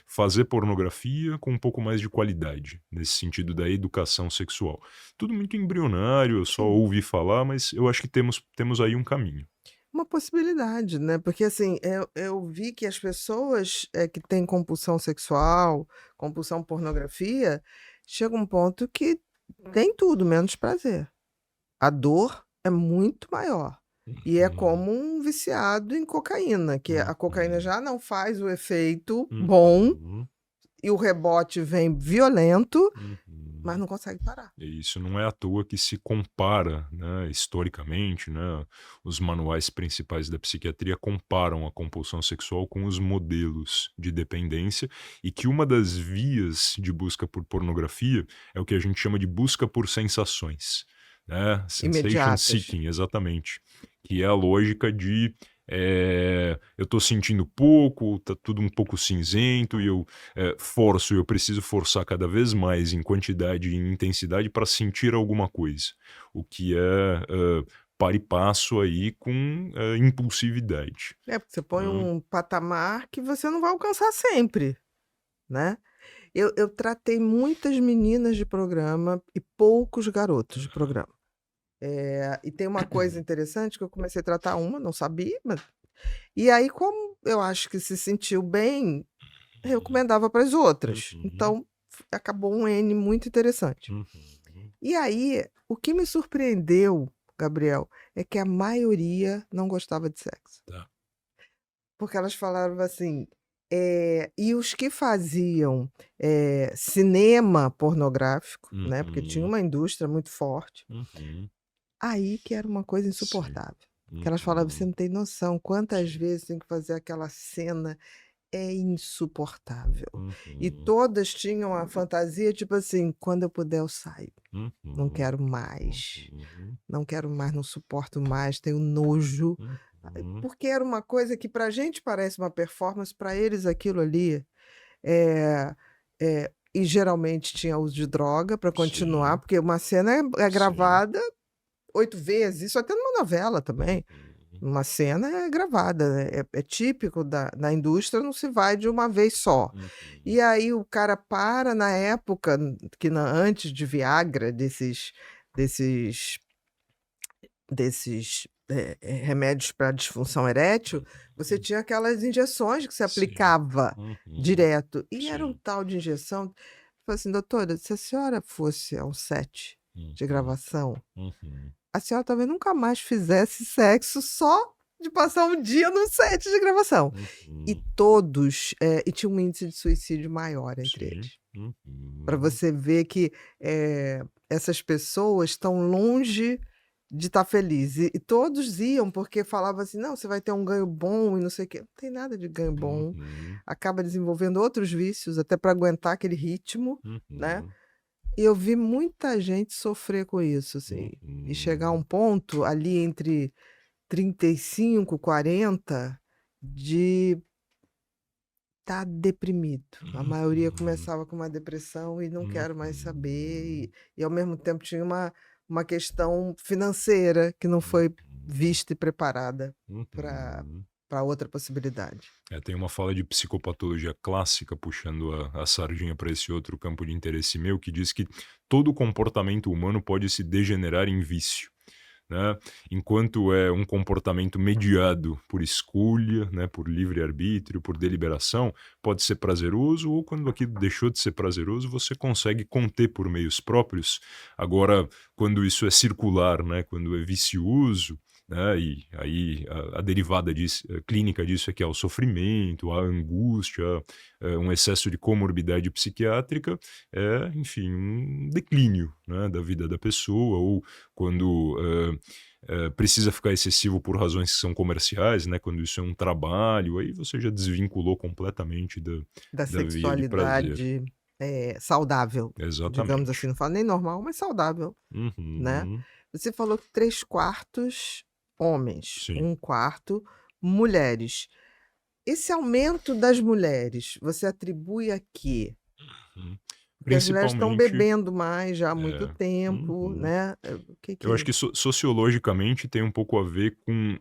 fazer pornografia com um pouco mais de qualidade, nesse sentido da educação sexual. Tudo muito embrionário, eu só Sim, ouvi falar, mas eu acho que temos aí um caminho. uma possibilidade, né? Porque assim, eu vi que as pessoas que têm compulsão sexual, compulsão pornografia, chega um ponto que tem tudo menos prazer. a dor é muito maior. E é Uhum. como um viciado em cocaína, que a cocaína Uhum. já não faz o efeito bom Uhum. e o rebote vem violento, mas Uhum. não consegue parar. E isso não é à toa que se compara, né, historicamente, né, os manuais principais da psiquiatria comparam a compulsão sexual com os modelos de dependência e que uma das vias de busca por pornografia é o que a gente chama de busca por sensações, né, sensation Imediatas. seeking, exatamente, que é a lógica de eu estou sentindo pouco, tá tudo um pouco cinzento e eu preciso forçar cada vez mais em quantidade e em intensidade para sentir alguma coisa, o que para e passo aí com impulsividade, É, porque você põe né. um patamar que você não vai alcançar sempre, né? Eu tratei muitas meninas de programa e poucos garotos de programa. E tem uma coisa interessante que eu comecei a tratar uma, não sabia, mas... E aí, como eu acho que se sentiu bem, recomendava para as outras. Uhum, Então, acabou um N muito interessante. uhum, E aí, o que me surpreendeu, Gabriel, é que a maioria não gostava de sexo. tá. Porque elas falaram assim, e os que faziam, cinema pornográfico, né, porque tinha Uhum, uma indústria muito forte, uhum, aí que era uma coisa sim, insuportável. Que elas falavam: "Você uhum, não tem noção quantas sim, vezes tem que fazer aquela cena, é insuportável". E uhum, todas tinham a fantasia, tipo assim: "Quando eu puder eu saio, não uhum, quero mais, uhum, não quero mais, não suporto mais, tenho nojo". uhum, Porque era uma coisa que pra gente parece uma performance, pra eles aquilo ali, eh e geralmente tinha uso de droga pra continuar, sim, porque uma cena é sim, gravada 8 vezes, isso até numa novela também. uhum, Uma cena é gravada, né, é típico da indústria, não se vai de uma vez só. uhum, E aí o cara para na época que antes de Viagra, desses remédios para disfunção erétil, você uhum, tinha aquelas injeções que se sim, aplicava uhum, direto, e era um sim, tal de injeção. Falei assim: "Doutora, se a senhora fosse a um set de uhum, gravação, uhum, a senhora talvez nunca mais fizesse sexo só de passar um dia no set de gravação". E uhum, todos, e tinha um índice de suicídio maior entre sim, eles. Para uhum, você ver que, essas pessoas estão longe de estar feliz. E todos iam porque falava assim: "Não, você vai ter um ganho bom e não sei o quê". Não tem nada de ganho bom, uhum, acaba desenvolvendo outros vícios até para aguentar aquele ritmo, né. uhum, E eu vi muita gente sofrer com isso, assim, e chegar a uhum, um ponto ali entre 35, 40 de estar deprimido. A maioria uhum, começava com uma depressão e não quero mais saber, uhum, e ao mesmo tempo tinha uma questão financeira que não foi uhum, vista e preparada para uhum. outra possibilidade. Tem uma fala de psicopatologia clássica, puxando a sardinha para esse outro campo de interesse meu, que diz que todo comportamento humano pode se degenerar em vício, né? Enquanto é um comportamento mediado por escolha, né, por livre-arbítrio, por deliberação, pode ser prazeroso, ou quando aquilo deixou de ser prazeroso, você consegue conter por meios próprios. Agora, quando isso é circular, né, quando é vicioso, né, e aí a derivada disso, clínica disso é que é o sofrimento, a angústia, um excesso de comorbidade psiquiátrica, enfim, um declínio, né, da vida da pessoa, ou quando precisa ficar excessivo por razões que são comerciais, né, quando isso é um trabalho, aí você já desvinculou completamente Da da via de prazer. sexualidade, saudável, digamos assim, Exatamente. não falo nem normal, mas saudável, né. Uhum. Você falou que 3/4 homens, Sim. 1/4 mulheres. Esse aumento das mulheres, você atribui a quê? Uhum. Porque as mulheres estão Principalmente bebendo mais já há muito é. tempo, Uhum. né, o que Eu acho que... que sociologicamente tem um pouco a ver com,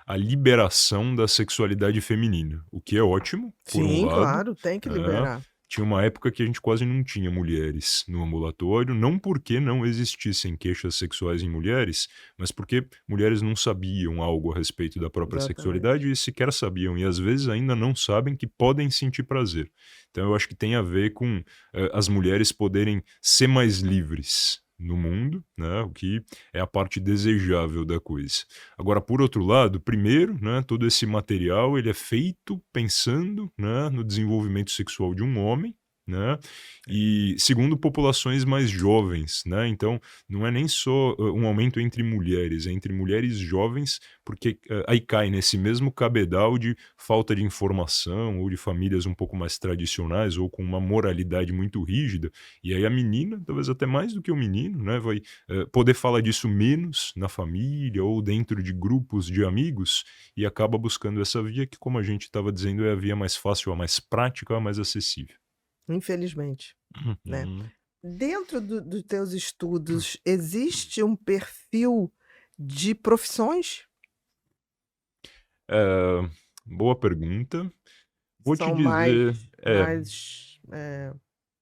a liberação da sexualidade feminina, o que é ótimo, por um Sim, lado, claro, tem que né. liberar. Tinha uma época que a gente quase não tinha mulheres no ambulatório, não porque não existissem queixas sexuais em mulheres, mas porque mulheres não sabiam algo a respeito da própria sexualidade Exatamente. e sequer sabiam, e às vezes ainda não sabem que podem sentir prazer. Então eu acho que tem a ver com, as mulheres poderem ser mais livres, no mundo, né, o que é a parte desejável da coisa. Agora, por outro lado, primeiro, né, todo esse material ele é feito pensando, né, no desenvolvimento sexual de um homem, né, e segundo populações mais jovens, né, então não é nem só um aumento entre mulheres, é entre mulheres jovens, porque aí cai nesse mesmo cabedal de falta de informação ou de famílias um pouco mais tradicionais ou com uma moralidade muito rígida, e aí a menina, talvez até mais do que o menino, né, vai poder falar disso menos na família ou dentro de grupos de amigos e acaba buscando essa via que, como a gente estava dizendo, é a via mais fácil, a mais prática, a mais acessível. Infelizmente, né? Uhum. Dentro dos teus estudos, existe um perfil de profissões Eh, boa pergunta. que Vou te são mais, dizer, mais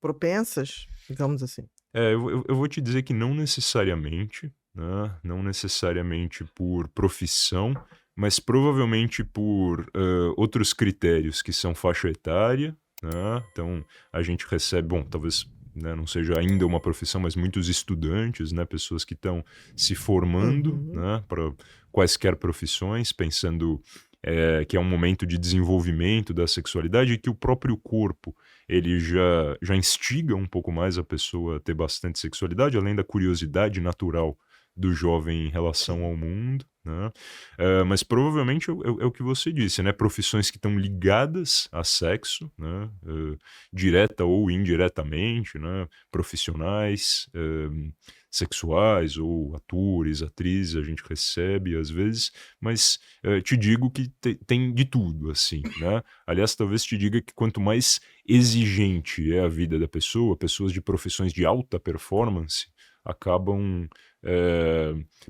propensas, digamos assim? eu vou te dizer que não necessariamente, né, não necessariamente por profissão, mas provavelmente por, outros critérios que são faixa etária, né, então a gente recebe bom, talvez, né, não seja ainda uma profissão, mas muitos estudantes, né, pessoas que estão se formando, Uhum. né, para quaisquer profissões, pensando, que é um momento de desenvolvimento da sexualidade e que o próprio corpo ele já instiga um pouco mais a pessoa a ter bastante sexualidade, além da curiosidade natural do jovem em relação Sim. ao mundo, né. Mas provavelmente é o que você disse, né, profissões que estão ligadas a sexo, né, direta ou indiretamente, né, profissionais, sexuais ou atores, atrizes, a gente recebe às vezes, mas, te digo que tem de tudo, assim, né. Aliás, talvez te diga que quanto mais exigente é a vida da pessoa, pessoas de profissões de alta performance acabam,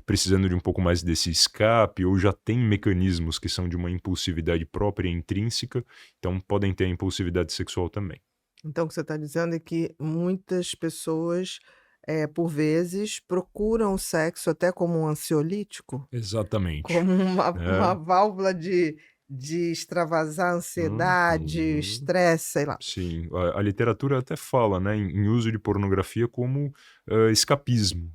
precisando de um pouco mais desse escape ou já tem mecanismos que são de uma impulsividade própria intrínseca, então podem ter a impulsividade sexual também. Então, o que você está dizendo é que muitas pessoas, por vezes, procuram o sexo até como um ansiolítico? Exatamente, Como uma né. válvula de extravasar ansiedade, Uhum. estresse, sei lá. Sim, a literatura até fala, né, em uso de pornografia como, escapismo.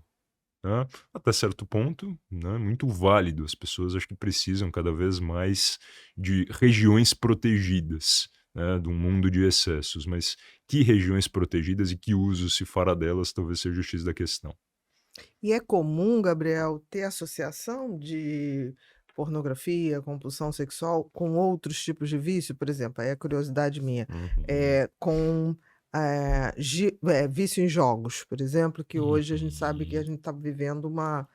Né, até certo ponto, né, muito válido. As pessoas acho que precisam cada vez mais de regiões protegidas, né, de um mundo de excessos, mas que regiões protegidas e que uso se fará delas talvez seja o X da questão. E é comum, Gabriel, ter associação de pornografia, compulsão sexual com outros tipos de vício? Por exemplo, aí é curiosidade minha, Uhum, com, vício em jogos, por exemplo, que hoje a gente sabe que a uhum, gente está vivendo uma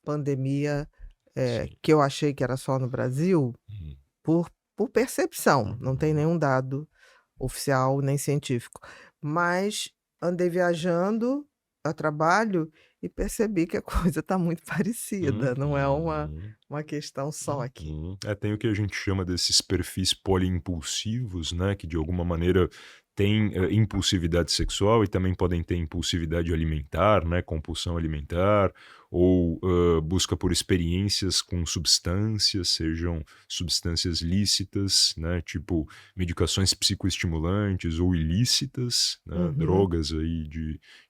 pandemia, sim, que eu achei que era só no Brasil, uhum, por percepção, não tem uhum, nenhum dado oficial nem científico. Mas andei viajando a trabalho e percebi que a coisa está muito parecida, não é uhum. uma questão só aqui. Uhum. Tem o que a gente chama desses perfis poliimpulsivos, né, que de alguma maneira têm, impulsividade sexual e também podem ter impulsividade alimentar, né, compulsão alimentar, ou, busca por experiências com substâncias, sejam substâncias lícitas, né, tipo medicações psicoestimulantes ou ilícitas, né, Uhum. drogas aí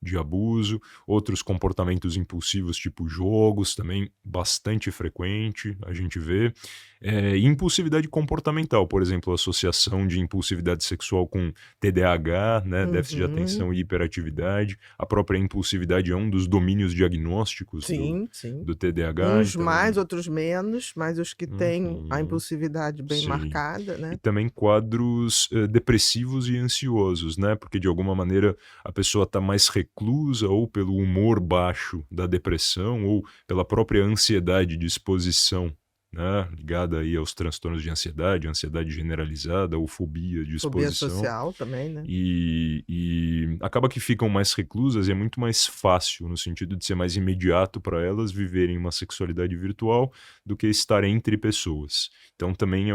de abuso, outros comportamentos impulsivos, tipo jogos, também bastante frequente, a gente vê. E impulsividade comportamental, por exemplo, associação de impulsividade sexual com TDAH, né, déficit de Uhum. atenção e hiperatividade. A própria impulsividade é um dos domínios diagnósticos do, Sim, sim. do TDAH, Uns então. mais, outros menos, mas os que têm a Uhum. impulsividade bem Sim. marcada, E né. também quadros, depressivos e ansiosos, né, porque de alguma maneira a pessoa está mais reclusa ou pelo humor baixo da depressão ou pela própria ansiedade de exposição, né, ligada aí aos transtornos de ansiedade, ansiedade generalizada ou fobia de Fobia exposição. social também, né. E acaba que ficam mais reclusas e é muito mais fácil, no sentido de ser mais imediato para elas viverem uma sexualidade virtual do que estar entre pessoas. Então também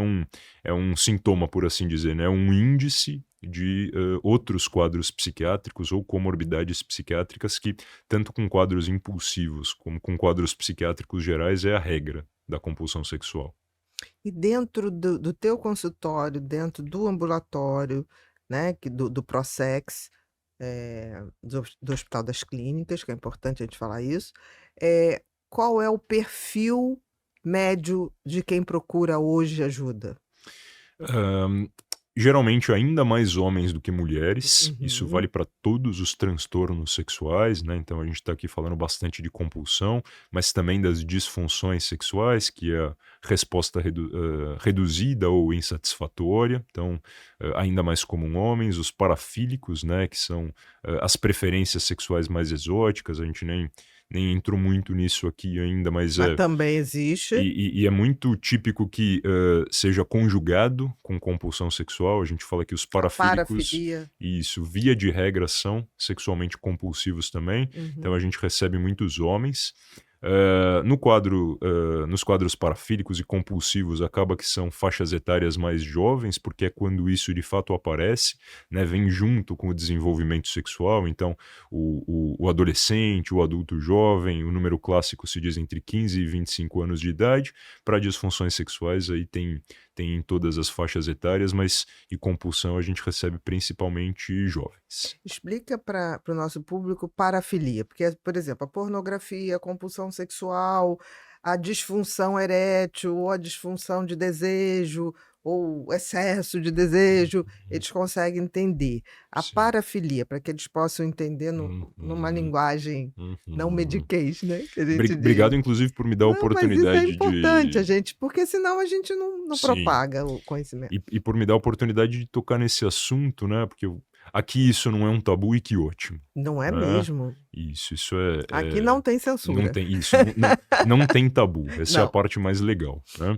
é um sintoma, por assim dizer, né, um índice de, outros quadros psiquiátricos ou comorbidades psiquiátricas que, tanto com quadros impulsivos como com quadros psiquiátricos gerais, é a regra da compulsão sexual. E dentro do teu consultório, dentro do ambulatório, né, que do Prosex, do Hospital das Clínicas, que é importante a gente falar isso. Eh, Qual é o perfil médio de quem procura hoje ajuda? Hã, Geralmente ainda mais homens do que mulheres, isso Uhum. vale para todos os transtornos sexuais, né, então a gente está aqui falando bastante de compulsão, mas também das disfunções sexuais, que é a resposta reduzida ou insatisfatória, então, ainda mais comum homens, os parafílicos, né, que são, as preferências sexuais mais exóticas, a gente nem entrou muito nisso aqui ainda, mas Mas também existe e é muito típico que, seja conjugado com compulsão sexual. A gente fala que os a parafílicos, parafilia. isso, via de regra, são sexualmente compulsivos também, então a Uhum. gente recebe muitos homens. Nos quadros parafílicos e compulsivos acaba que são faixas etárias mais jovens, porque é quando isso de fato aparece, né, vem junto com o desenvolvimento sexual, então o adolescente, o adulto jovem, o número clássico se diz entre 15 e 25 anos de idade. Para disfunções sexuais aí tem em todas as faixas etárias, mas de compulsão a gente recebe principalmente jovens. Explica para o nosso público parafilia, porque, por exemplo, a pornografia, a compulsão sexual, a disfunção erétil, ou a disfunção de desejo, ou excesso de desejo, Uhum. eles conseguem entender. A Sim. parafilia, para que eles possam entender numa Uhum, linguagem não uhum. mediquês, né, que a gente Obrigado diz. inclusive por me dar a Não, mas isso é oportunidade importante, a de gente, porque senão a gente não sim. propaga o conhecimento. E por me dar a oportunidade de tocar nesse assunto, né, porque aqui isso não é um tabu e que ótimo, Não é né. mesmo. Isso Aqui não tem não censura. tem isso, não tem tabu, essa é a Não. parte mais legal, né.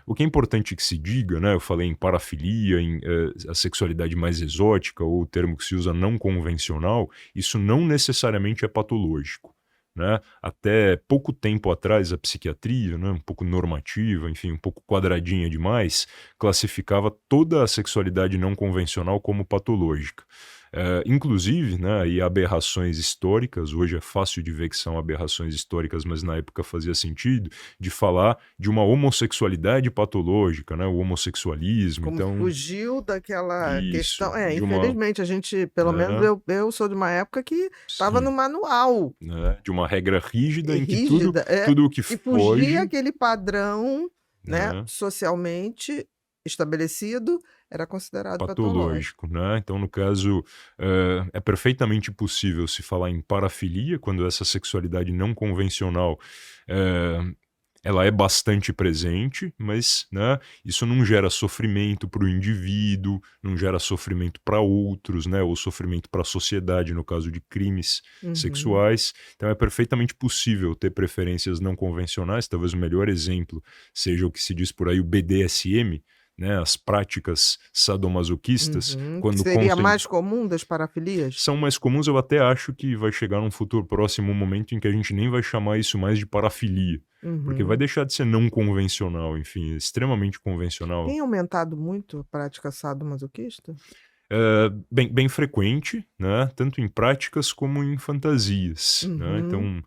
O que é importante que se diga, né, eu falei em parafilia, a sexualidade mais exótica ou o termo que se usa não convencional, isso não necessariamente é patológico, né. Até pouco tempo atrás a psiquiatria, né, um pouco normativa, enfim, um pouco quadradinha demais, classificava toda a sexualidade não convencional como patológica. Inclusive, né, e aberrações históricas, hoje é fácil de ver que são aberrações históricas, mas na época fazia sentido, de falar de uma homossexualidade patológica, né, o homossexualismo, Como então fugiu daquela isso, questão, de uma infelizmente a gente, pelo menos né, eu sou de uma época que estava no sim, manual, né, de uma regra rígida em que tudo rígida, tudo o que e fugia foge, aquele padrão, né, né, socialmente estabelecido, era considerado patológico. patológico, né. Então, no caso, é perfeitamente possível se falar em parafilia, quando essa sexualidade não convencional, eh, ela é bastante presente, mas, né, isso não gera sofrimento para o indivíduo, não gera sofrimento para outros, né, ou sofrimento para a sociedade, no caso de crimes Uhum. sexuais. Então é perfeitamente possível ter preferências não convencionais, talvez o melhor exemplo seja o que se diz por aí, o BDSM, né, as práticas sadomasoquistas, Uhum. Que quando seria mais comum das parafilias? são mais comuns. Eu até acho que vai chegar num futuro próximo um momento em que a gente nem vai chamar isso mais de parafilia, porque vai Uhum. deixar de ser não convencional, enfim, é extremamente convencional. Tem aumentado muito a prática sadomasoquista? Bem frequente, né, tanto em práticas como em fantasias, né, Uhum. então,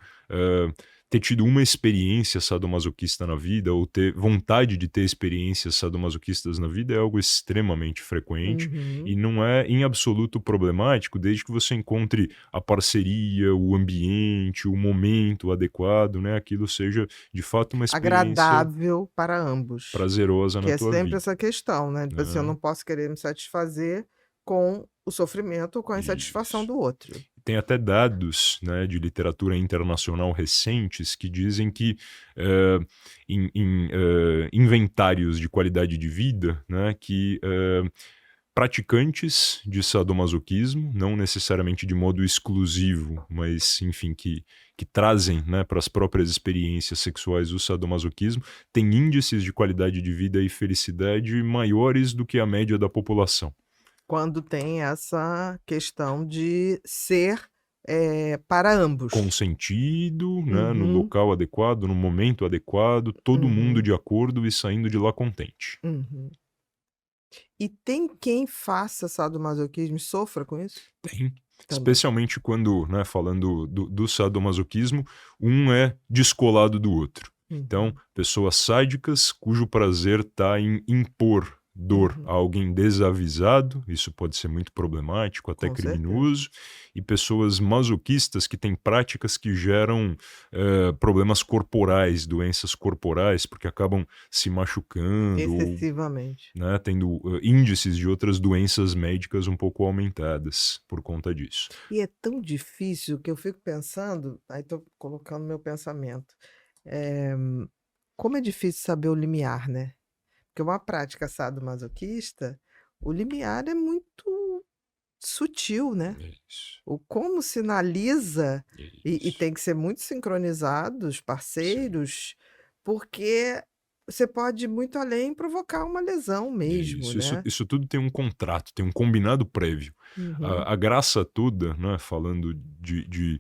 ter tido uma experiência sadomasoquista na vida ou ter vontade de ter experiências sadomasoquistas na vida é algo extremamente frequente e Uhum. não é em absoluto problemático, desde que você encontre a parceria, o ambiente, o momento adequado, né, aquilo seja de fato uma experiência Agradável para ambos. prazerosa Que na é tua sempre vida, essa questão, né, tipo assim, eu né. não posso querer me satisfazer com o sofrimento ou com a insatisfação Isso. do outro. Tem até dados, né, de literatura internacional recentes que dizem que, inventários de qualidade de vida, né, que, praticantes de sadomasoquismo, não necessariamente de modo exclusivo, mas enfim, que trazem, né, para as próprias experiências sexuais o sadomasoquismo, têm índices de qualidade de vida e felicidade maiores do que a média da população. Quando tem essa questão de ser, para ambos. Consentido, né, no Uhum, local adequado, no momento adequado, todo mundo uhum, de acordo e saindo de lá contente. uhum. E tem quem faça sadomasoquismo e sofra com isso? Tem, Também. especialmente quando, né, falando do sadomasoquismo, um é descolado do outro. Então, Uhum, pessoas sádicas cujo prazer está em impor dor a alguém desavisado, isso pode ser muito problemático, até Com certeza. criminoso, e pessoas masoquistas que têm práticas que geram problemas corporais, doenças corporais, porque acabam se machucando ou, Excessivamente. né, tendo índices de outras doenças médicas um pouco aumentadas por conta disso. E é tão difícil que eu fico pensando, aí estou colocando meu pensamento, eh, como é difícil saber o limiar, né? Porque uma prática sadomasoquista, o limiar é muito sutil, né? Isso, O como sinaliza, e isso. tem que ser muito sincronizado, os Sim, parceiros, porque você pode ir muito além e provocar uma lesão mesmo, isso, né? isso tudo tem um contrato, tem um combinado prévio. Uhum. A graça toda, né, falando de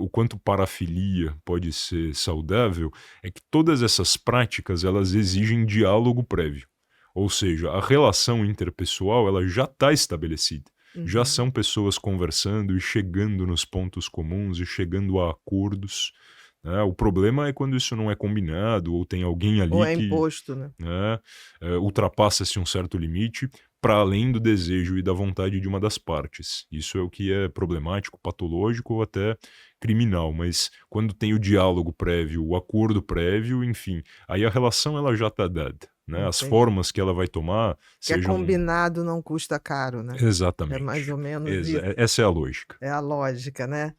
o quanto parafilia pode ser saudável, é que todas essas práticas elas exigem diálogo prévio. Ou seja, a relação interpessoal ela já está estabelecida. Já Uhum. são pessoas conversando e chegando nos pontos comuns e chegando a acordos, né. O problema é quando isso não é combinado ou tem alguém Ou ali é que, imposto, né? né, ultrapassa-se um certo limite para além do desejo e da vontade de uma das partes. Isso é o que é problemático, patológico ou até criminal, mas quando tem o diálogo prévio, o acordo prévio, enfim, aí a relação ela já está dada, né? As Entendi. formas que ela vai tomar Que é sejam combinado não custa caro, né? É mais exatamente. ou menos isso, Essa é a lógica. é a lógica, né?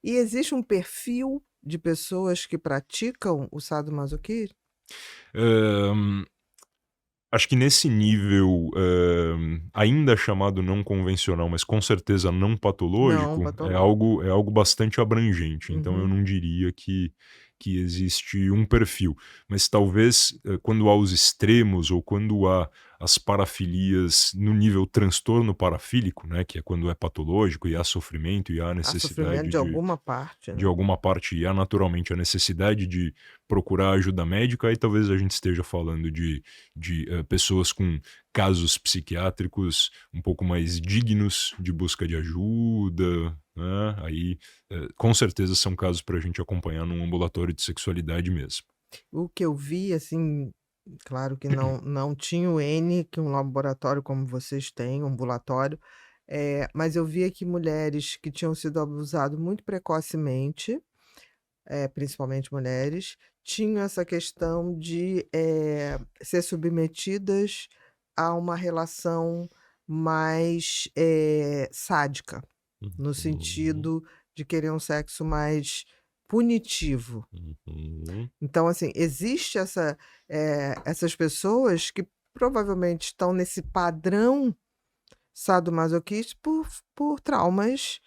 E existe um perfil de pessoas que praticam o sadomasoquismo? Hã, Acho que nesse nível, ainda chamado não convencional, mas com certeza não Não, patológico, patológico. é algo bastante abrangente, então eu Uhum. não diria que existe um perfil. Mas talvez, quando há os extremos ou quando há as parafilias no nível transtorno parafílico, né, que é quando é patológico e há sofrimento e há Há sofrimento necessidade de alguma parte, de né? alguma parte e há naturalmente a necessidade de procurar ajuda médica, aí talvez a gente esteja falando de pessoas com casos psiquiátricos um pouco mais dignos de busca de ajuda, né? Aí, com certeza são casos para a gente acompanhar num ambulatório de sexualidade mesmo. O que eu vi, assim, claro que não tinha o N que um laboratório como vocês têm, um ambulatório, mas eu via que mulheres que tinham sido abusado muito precocemente, principalmente mulheres, tinham essa questão de, ser submetidas a uma relação mais, sádica, no Uhum, sentido de querer um sexo mais punitivo. uhum. Então, assim, existe essas pessoas que provavelmente estão nesse padrão sadomasoquista por traumas,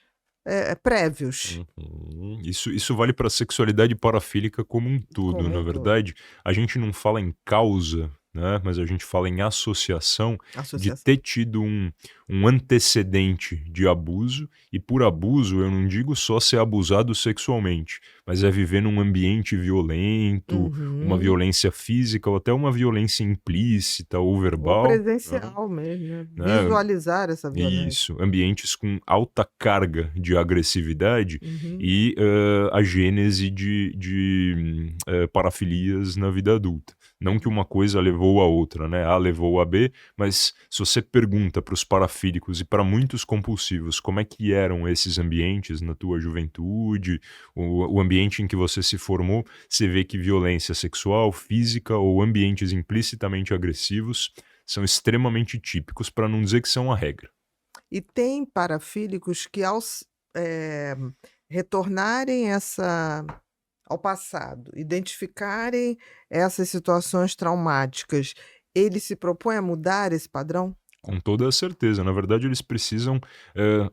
prévios, Uhum. Isso vale para a sexualidade parafílica como um todo, como na um todo. verdade. A gente não fala em causa, né, mas a gente fala em associação de Associação. ter tido um antecedente de abuso, e por abuso eu não digo só ser abusado sexualmente, mas é viver num ambiente violento, uma Uhum. violência física ou até uma violência implícita ou Ou verbal, presencial mesmo, né, né. visualizar essa violência. Isso, ambientes com alta carga de agressividade Uhum. e, a gênese de parafilias na vida adulta. Não que uma coisa levou a outra, né, A levou a B, mas se você pergunta para os parafílicos e para muitos compulsivos como é que eram esses ambientes na tua juventude, o ambiente em que você se formou, você vê que violência sexual, física ou ambientes implicitamente agressivos são extremamente típicos, para não dizer que são a regra. E tem parafílicos que eh, retornarem ao passado, identificarem essas situações traumáticas, ele se propõe a mudar esse padrão? Com toda a certeza. Na verdade, eles precisam,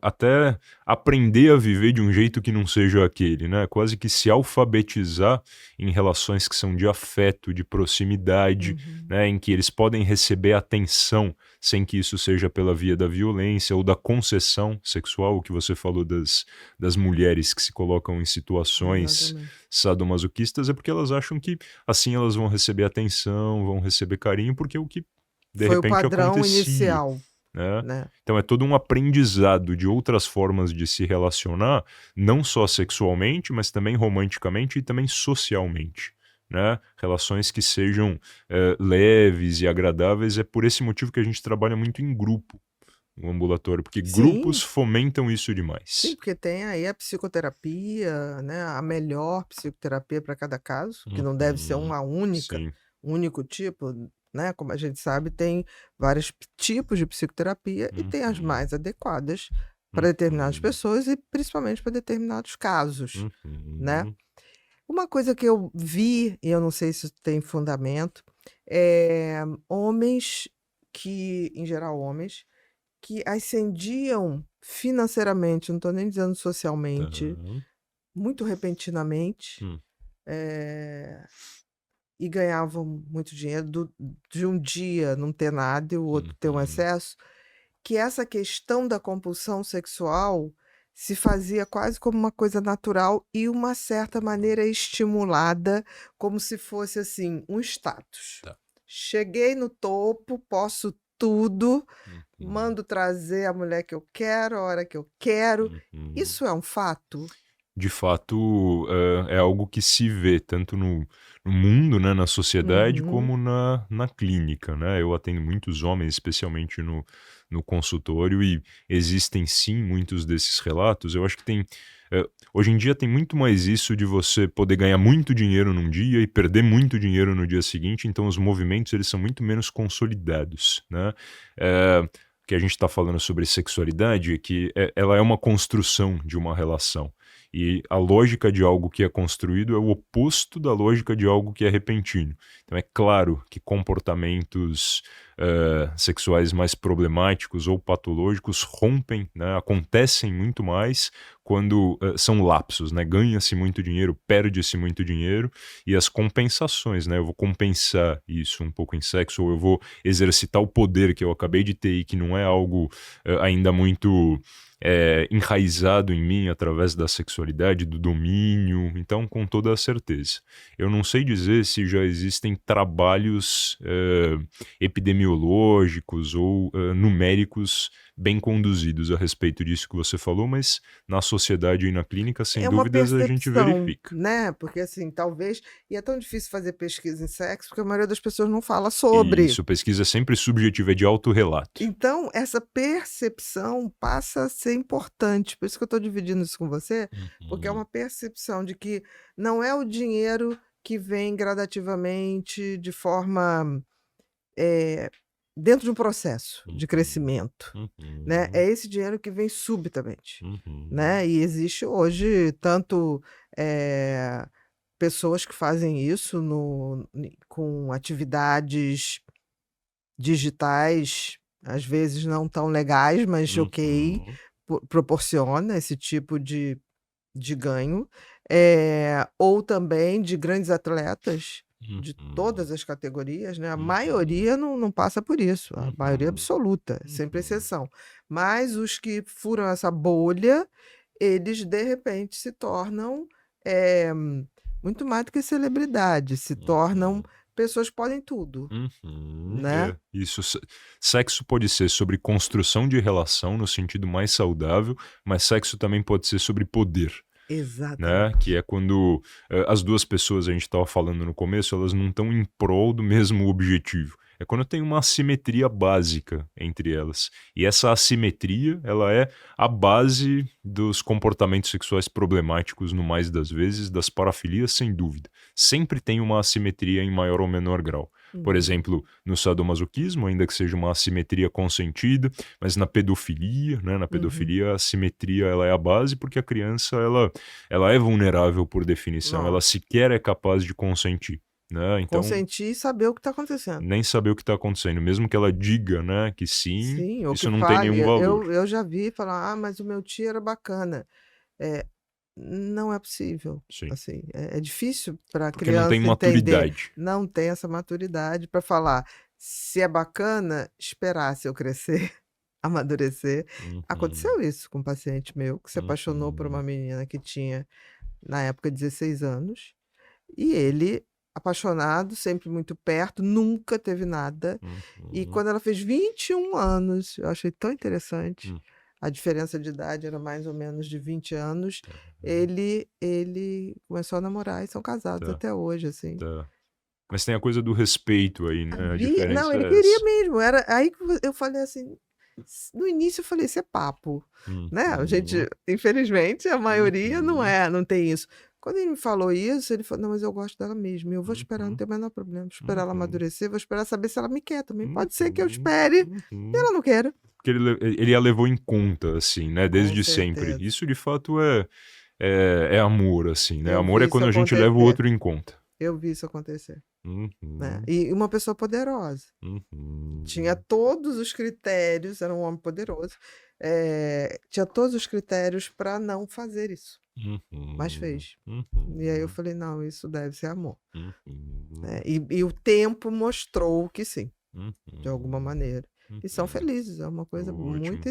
até aprender a viver de um jeito que não seja aquele, né, quase que se alfabetizar em relações que são de afeto, de proximidade, Uhum. né, em que eles podem receber atenção, sem que isso seja pela via da violência ou da concessão sexual, o que você falou das mulheres que se colocam em situações Exatamente. sadomasoquistas, é porque elas acham que assim elas vão receber atenção, vão receber carinho, porque é o que de Foi o repente padrão acontecia, inicial, né. né. Então é todo um aprendizado de outras formas de se relacionar, não só sexualmente, mas também romanticamente e também socialmente, né? Relações que sejam leves e agradáveis. É por esse motivo que a gente trabalha muito em grupo no ambulatório, porque grupos Sim, fomentam isso sim, demais. porque tem aí a psicoterapia, né? A melhor psicoterapia para cada caso, que não deve ser Uhum. uma única, Sim. um único tipo, né? Como a gente sabe, tem vários tipos de psicoterapia e tem as Uhum. mais adequadas para determinadas Uhum. pessoas e principalmente para determinados casos, né? Uhum. Uma coisa que eu vi, e eu não sei se isso tem fundamento, é homens que, em geral, homens que ascendiam financeiramente, não estou nem dizendo socialmente, Tá. muito repentinamente, Hum. e ganhavam muito dinheiro de um dia não ter nada e o outro ter um Uhum. excesso, que essa questão da compulsão sexual se fazia quase como uma coisa natural e uma certa maneira estimulada, como se fosse assim, um status. Tá. Cheguei no topo, posso tudo, Uhum. mando trazer a mulher que eu quero, a hora que eu quero. Uhum. Isso é um fato? De fato, é algo que se vê tanto no mundo, né, na sociedade, Uhum. como na clínica, né? Eu atendo muitos homens, especialmente no consultório, e existem sim muitos desses relatos. Eu acho que hoje em dia tem muito mais isso de você poder ganhar muito dinheiro num dia e perder muito dinheiro no dia seguinte, então os movimentos eles são muito menos consolidados, né? Que a gente está falando sobre sexualidade é que ela é uma construção de uma relação. E a lógica de algo que é construído é o oposto da lógica de algo que é repentino. Então é claro que comportamentos sexuais mais problemáticos ou patológicos rompem, né, acontecem muito mais quando são lapsos, né? Ganha-se muito dinheiro, perde-se muito dinheiro, e as compensações, né? Eu vou compensar isso um pouco em sexo, ou eu vou exercitar o poder que eu acabei de ter e que não é algo ainda muito enraizado em mim através da sexualidade, do domínio, então com toda a certeza. Eu não sei dizer se já existem trabalhos epidemiológicos ou numéricos bem conduzidos a respeito disso que você falou, mas na sociedade e na clínica, sem É uma dúvidas, a gente percepção, verifica. né? Porque assim, talvez. E é tão difícil fazer pesquisa em sexo, porque a maioria das pessoas não fala E sobre. isso, pesquisa é sempre subjetiva, é de autorrelato. Então, essa percepção passa a ser importante. Por isso que eu estou dividindo isso com você, porque é uma Uhum, percepção de que não é o dinheiro que vem gradativamente, de forma, eh, dentro de um processo de uhum, crescimento, né? É uhum, esse dinheiro que vem subitamente, uhum, né? E existe hoje tanto eh, pessoas que fazem isso com atividades digitais, às vezes não tão legais, mas ok, uhum, proporciona esse tipo de ganho, ou também de grandes atletas de uhum, todas as categorias, né, a uhum, maioria não passa por isso, a maioria uhum, absoluta, sempre uhum, exceção. Mas os que furam essa bolha, eles de repente se tornam, eh, muito mais do que celebridade, se tornam uhum. pessoas que podem tudo, Uhum, né. isso. Sexo pode ser sobre construção de relação no sentido mais saudável, mas sexo também pode ser sobre poder, né? Que Exatamente. é quando as duas pessoas, a gente estava falando no começo, elas não estão em prol do mesmo objetivo. É quando tem uma assimetria básica entre elas. E essa assimetria, ela é a base dos comportamentos sexuais problemáticos, no mais das vezes, das parafilias, sem dúvida. Sempre tem uma assimetria em maior ou menor grau. Por Uhum. exemplo, no sadomasoquismo, ainda que seja uma assimetria consentida, mas na pedofilia, né, na Uhum. pedofilia a assimetria ela é a base porque a criança ela é vulnerável por definição, ela Nossa, sequer é capaz de consentir, né? Então, consentir e saber o que está acontecendo. nem saber o que está acontecendo, mesmo que ela diga, né, que sim, Sim, ou que isso não tem fale. nenhum valor. Eu já vi falar: "Ah, mas o meu tio era bacana". Não é possível, Sim, assim, é difícil para a porque não tem criança entender, maturidade. não tem essa maturidade para falar: "Se é bacana, esperar se eu crescer, amadurecer". Uhum, Aconteceu isso com um paciente meu que se apaixonou por uma uhum, menina que tinha, na época, 16 anos. E ele, apaixonado, sempre muito perto, nunca teve nada. E uhum, quando ela fez 21 anos, eu achei tão interessante, hum. a diferença de idade era mais ou menos de 20 anos, Uhum. ele começou a namorar e são casados Tá, até hoje, assim. tá. Mas tem a coisa do respeito aí, né? A Não, diferença ele é queria essa. mesmo. Era aí que eu falei assim. No início eu falei, isso é papo, né? A gente, Uhum, infelizmente, a maioria uhum, não tem isso. Quando ele me falou isso, ele falou, não, mas eu gosto dela mesmo, e eu vou esperar, não uhum, tem o menor problema, vou esperar ela uhum, amadurecer, vou esperar saber se ela me quer também. Pode ser que eu uhum, espere e uhum. ela não queira. Porque ele a levou em conta, assim, né? Com Desde sempre. certeza. Isso de fato é amor, assim, né? Eu Amor vi é isso quando a gente leva o acontecer. outro em conta. Eu vi isso acontecer, né? Uhum, E uma pessoa poderosa. Tinha uhum, todos os critérios, era um homem poderoso, tinha todos os critérios para não fazer isso, mas uhum, fez. E aí eu uhum, falei, não, isso deve ser amor, né? uhum, E o tempo mostrou que sim, de alguma uhum, maneira. E são uhum. felizes, é uma coisa muito Ótimo.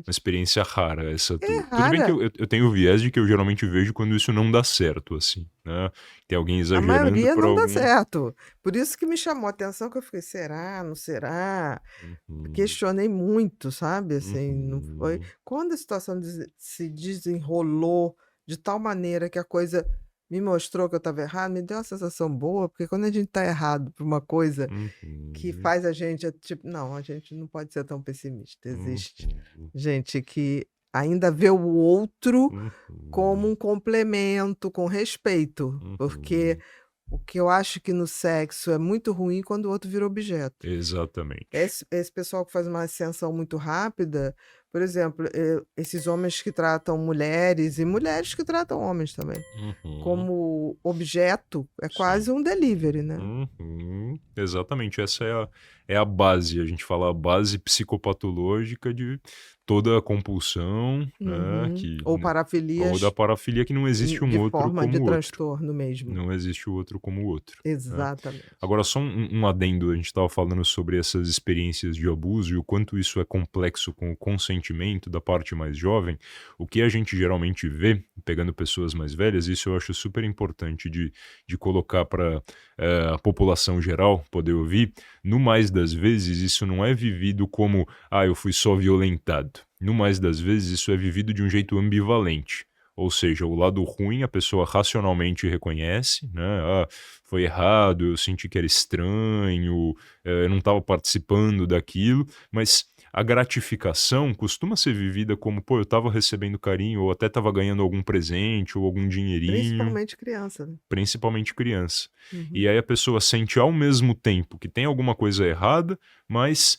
Uma interessante. experiência rara essa É tua. Tudo bem que rara. eu tenho o viés de que eu geralmente vejo quando isso não dá certo, assim, né? Tem alguém A exagerando maioria por não dá algum. certo. Por isso que me chamou a atenção, que eu fiquei, será, não será? Uhum, Questionei muito, sabe? Assim, não foi. uhum, Quando a situação se desenrolou de tal maneira que a coisa me mostrou que eu estava errado, me deu uma sensação boa, porque quando a gente está errado por uma coisa que uhum, faz a gente, tipo, não, a gente não pode ser tão pessimista. Existe uhum, gente que ainda vê o outro como uhum, um complemento, com respeito, porque uhum. o que eu acho que no sexo é muito ruim quando o outro vira objeto. Exatamente. Esse pessoal que faz uma ascensão muito rápida, por exemplo, esses homens que tratam mulheres e mulheres que tratam homens também Uhum, como objeto, é sim. quase um delivery, né? Exatamente, essa é a base, a gente fala a base psicopatológica de toda a compulsão, né, Uhum. que, Ou né, ou da parafilias parafilia que não existe um de outro forma de como o outro. transtorno mesmo. Não existe o outro como o outro, né. Exatamente. Agora só um adendo, a gente estava falando sobre essas experiências de abuso e o quanto isso é complexo com o consentimento da parte mais jovem. O que a gente geralmente vê, pegando pessoas mais velhas, isso eu acho super importante de colocar para a população geral poder ouvir. No mais das vezes, isso não é vivido como, eu fui só violentado. No mais das vezes, isso é vivido de um jeito ambivalente. Ou seja, o lado ruim a pessoa racionalmente reconhece, né? Foi errado, eu senti que era estranho, eu não estava participando daquilo, mas a gratificação costuma ser vivida como, pô, eu estava recebendo carinho, ou até estava ganhando algum presente, ou algum dinheirinho, Principalmente criança, né? principalmente criança. Uhum. E aí a pessoa sente ao mesmo tempo que tem alguma coisa errada, mas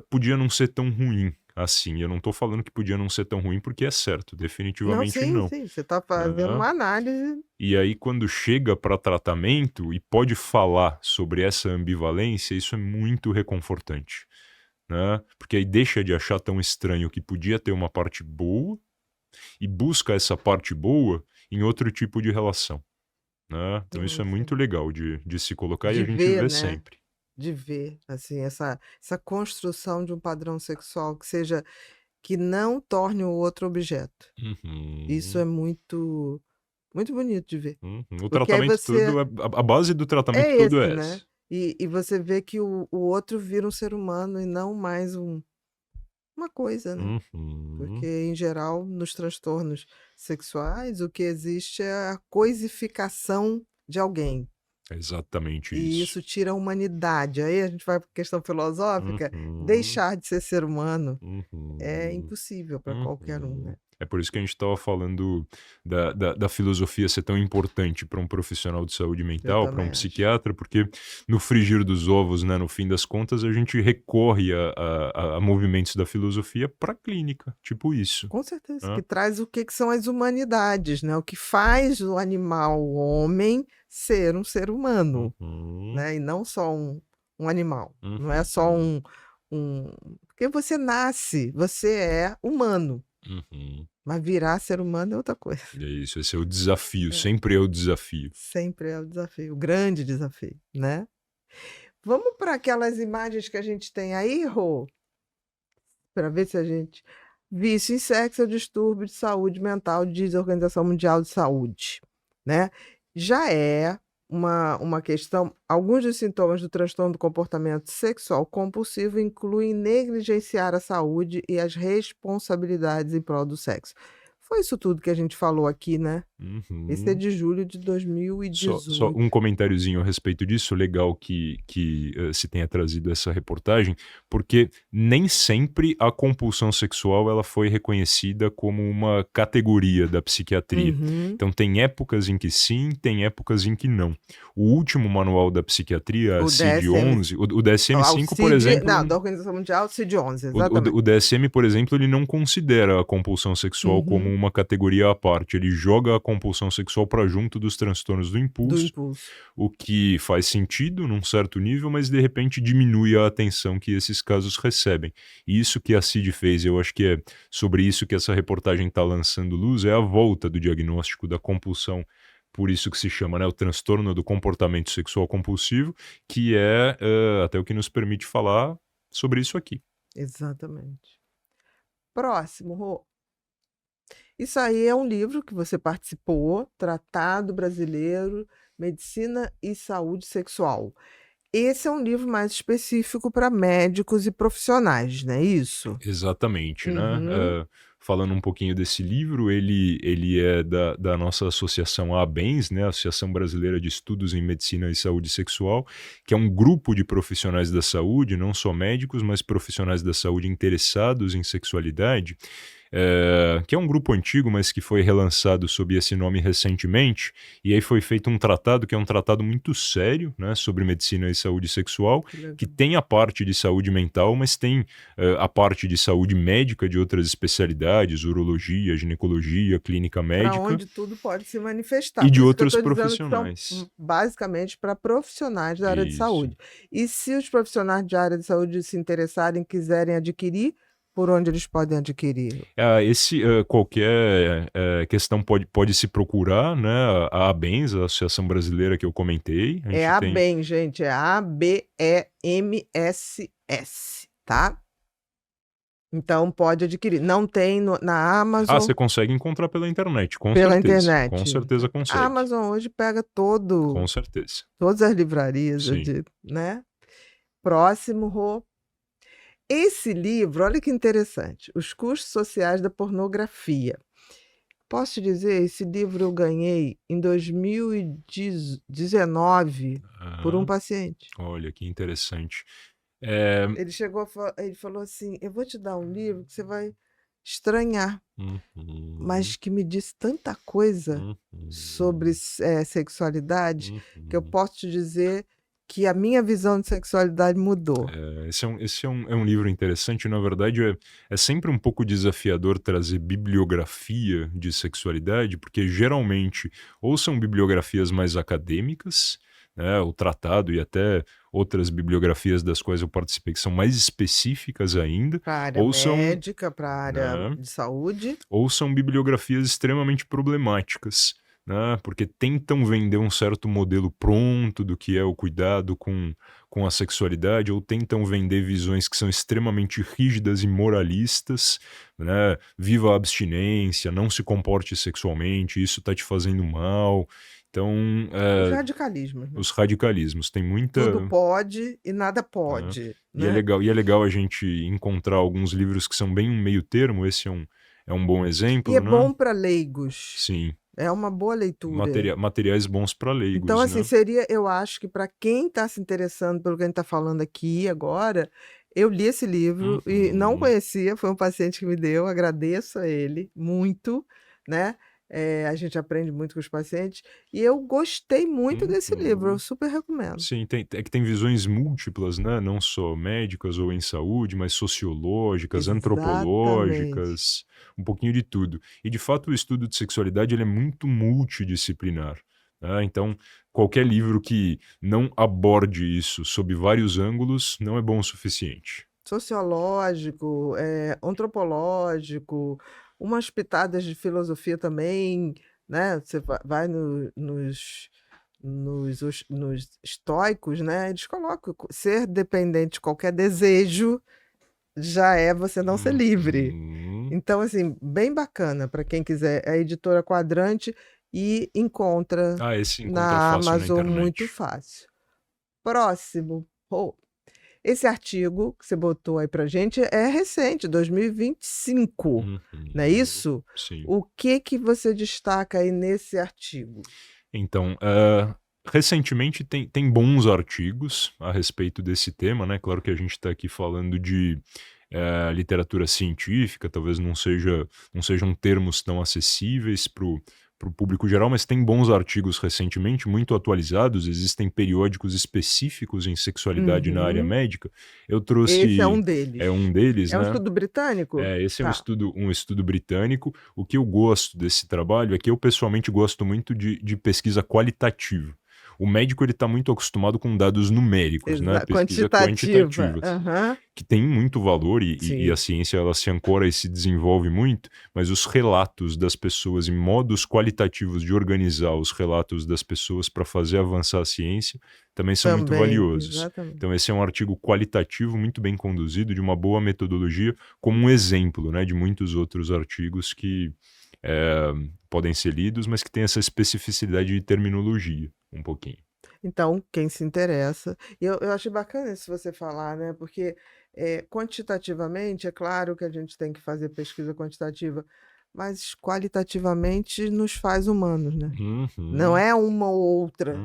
podia não ser tão ruim assim. Eu não tô falando que podia não ser tão ruim porque é certo, Não, definitivamente sim, não, sim, você está fazendo né. uma análise. E aí quando chega para tratamento e pode falar sobre essa ambivalência, isso é muito reconfortante, né, porque aí deixa de achar tão estranho que podia ter uma parte boa e busca essa parte boa em outro tipo de relação. Né, então isso é Sim, muito sim. legal de se colocar e De a gente ver, vê né? sempre. De ver, assim, essa construção de um padrão sexual que seja que não torne o outro objeto. Isso é Uhum, muito muito bonito de ver. uhum. O Porque aí tratamento você todo a base do é tratamento todo esse, é né? essa. E você vê que o outro vira um ser humano e não mais uma coisa, né? Porque, Uhum, em geral, nos transtornos sexuais, o que existe é a coisificação de alguém. é exatamente E isso. isso tira a humanidade. Aí a gente vai para a questão filosófica, Uhum, deixar de ser ser humano é uhum, impossível para qualquer um, uhum. né? É por isso que a gente estava falando da filosofia ser tão importante para um profissional de saúde Eu mental, para um também acho. psiquiatra, porque no frigir dos ovos, né, no fim das contas, a gente recorre a movimentos da filosofia para a clínica, tipo isso, Com certeza, que né? traz o que são as humanidades, né? O que faz o animal, o homem, ser um ser humano, Uhum, né? E não só um animal. Não é só uhum, um... Porque você nasce, você é humano, uhum. mas virar ser humano é outra coisa. É isso, esse é o desafio, É, sempre é o desafio. sempre é o desafio, o grande desafio, né? Vamos para aquelas imagens que a gente tem aí, Rô, para ver se a gente. Vício em sexo é um distúrbio de saúde mental, diz a Organização Mundial de Saúde, né? Já é uma questão. Alguns dos sintomas do transtorno do comportamento sexual compulsivo incluem negligenciar a saúde e as responsabilidades em prol do sexo. Foi isso tudo que a gente falou aqui, né? Esse é Uhum. de julho de Só 2018. um comentáriozinho a respeito disso, legal que se tenha trazido essa reportagem, porque nem sempre a compulsão sexual ela foi reconhecida como uma categoria da psiquiatria. Uhum. Então tem épocas em que sim, tem épocas em que não. O último manual da psiquiatria, a O DSM, CID-11, o DSM-5, por CID, exemplo, não, da Organização Mundial, CID-11, o exatamente. DSM, por exemplo, ele não considera a compulsão sexual como Uhum. uma categoria à parte. Ele joga a compulsão sexual para junto dos transtornos do Do impulso, impulso. o que faz sentido num certo nível, mas de repente diminui a atenção que esses casos recebem. E isso que a CID fez, eu acho que é sobre isso que essa reportagem está lançando luz, é a volta do diagnóstico da compulsão, por isso que se chama, né, o transtorno do comportamento sexual compulsivo, que é até o que nos permite falar sobre isso aqui. Exatamente. Próximo, Rô. Isso aí é um livro que você participou, Tratado Brasileiro, Medicina e Saúde Sexual. Esse é um livro mais específico para médicos e profissionais, não é isso? Exatamente, né. Uhum. Falando um pouquinho desse livro, ele é da nossa associação ABENS, né, Associação Brasileira de Estudos em Medicina e Saúde Sexual, que é um grupo de profissionais da saúde, não só médicos, mas profissionais da saúde interessados em sexualidade, que é um grupo antigo, mas que foi relançado sob esse nome recentemente, e aí foi feito um tratado que é um tratado muito sério, né, sobre medicina e saúde sexual, Que legal. que tem a parte de saúde mental, mas tem a parte de saúde médica de outras especialidades, urologia, ginecologia, clínica Para médica onde tudo pode se manifestar. e de Por isso que eu outros estou dizendo que são profissionais. basicamente para profissionais da área de Isso. saúde. E se os profissionais de área de saúde se interessarem, quiserem adquirir, por onde eles podem adquirir? Qualquer questão pode se procurar, né, a ABENS, a associação brasileira que eu comentei, a É gente tem ABEM, gente, é ABEMSS, tá? Então pode adquirir. Não tem na Amazon, você consegue encontrar pela internet, com pela certeza internet. A consegue, Amazon hoje pega com certeza. todas as livrarias, Sim. né? Próximo, Rô. Esse livro, olha que interessante, Os Custos Sociais da Pornografia. Posso te dizer, esse livro eu ganhei em 2019 por um Aham. paciente. Olha, que interessante. Ele ele falou assim: eu vou te dar um livro que você vai estranhar, mas Uhum, que me disse tanta coisa sobre uhum, sexualidade que eu uhum. posso te dizer que a minha visão de sexualidade mudou. Esse é um livro interessante, na verdade é sempre um pouco desafiador trazer bibliografia de sexualidade, porque geralmente ou são bibliografias mais acadêmicas, né, o tratado e até outras bibliografias das quais eu participei que são mais específicas ainda, Para a área ou são, médica, para a área né, de saúde. ou são bibliografias extremamente problemáticas, né, porque tentam vender um certo modelo pronto do que é o cuidado com a sexualidade, ou tentam vender visões que são extremamente rígidas e moralistas, né, viva a abstinência, não se comporte sexualmente, isso está te fazendo mal. Então, Os radicalismos, né? os radicalismos, tem Tudo muita, pode e nada né, pode, e é né? legal, a gente encontrar alguns livros que são bem um meio termo, esse é um bom E é exemplo, né? bom para leigos. Sim, É uma boa leitura. materiais bons para Então, leigos, assim, né? seria, eu acho que para quem está se interessando pelo que a gente está falando aqui agora, eu li esse livro e não Uhum, conhecia, foi um paciente que me deu, agradeço a ele muito, né? A gente aprende muito com os pacientes, e eu gostei muito desse livro, eu uhum. super recomendo. Sim, é que tem visões múltiplas, né? Não só médicas ou em saúde, mas sociológicas, Exatamente. antropológicas, um pouquinho de tudo. E de fato o estudo de sexualidade ele é muito multidisciplinar, né? Então, qualquer livro que não aborde isso sob vários ângulos não é bom o suficiente. Sociológico, antropológico, umas pitadas de filosofia também, né? Você vai nos estoicos, né? Eles colocam ser dependente de qualquer desejo já é você não ser livre. Uhum. Então, assim, bem bacana para quem quiser. É a editora Quadrante e encontra Esse encontra na fácil na Amazon muito internet. fácil. Próximo. Rô, esse artigo que você botou aí pra gente é recente, 2025, não é isso? Sim. O que você destaca aí nesse artigo? Então, recentemente tem bons artigos a respeito desse tema, né? Claro que a gente está aqui falando de literatura científica, talvez não sejam termos tão acessíveis para o público geral, mas tem bons artigos recentemente, muito atualizados, existem periódicos específicos em sexualidade na área Uhum. médica. Eu Esse é um trouxe deles. um deles, É um né? estudo britânico? Esse é Tá. um estudo britânico. O que eu gosto desse trabalho é que eu pessoalmente gosto muito de pesquisa qualitativa. O médico ele está muito acostumado com dados numéricos, né? Pesquisa Quantitativa. quantitativa, Aham. que tem muito valor e a Sim. ciência ela se ancora e se desenvolve muito, mas os relatos das pessoas e modos qualitativos de organizar os relatos das pessoas para fazer avançar a ciência também são muito Também, valiosos. exatamente. Então esse é um artigo qualitativo muito bem conduzido, de uma boa metodologia, como um exemplo, né, de muitos outros artigos que podem ser lidos, mas que tem essa especificidade de terminologia um pouquinho. Então, quem se interessa. Eu achei bacana isso você falar, né? Porque quantitativamente, é claro que a gente tem que fazer pesquisa quantitativa, mas qualitativamente nos faz humanos, né? Não é uma ou outra,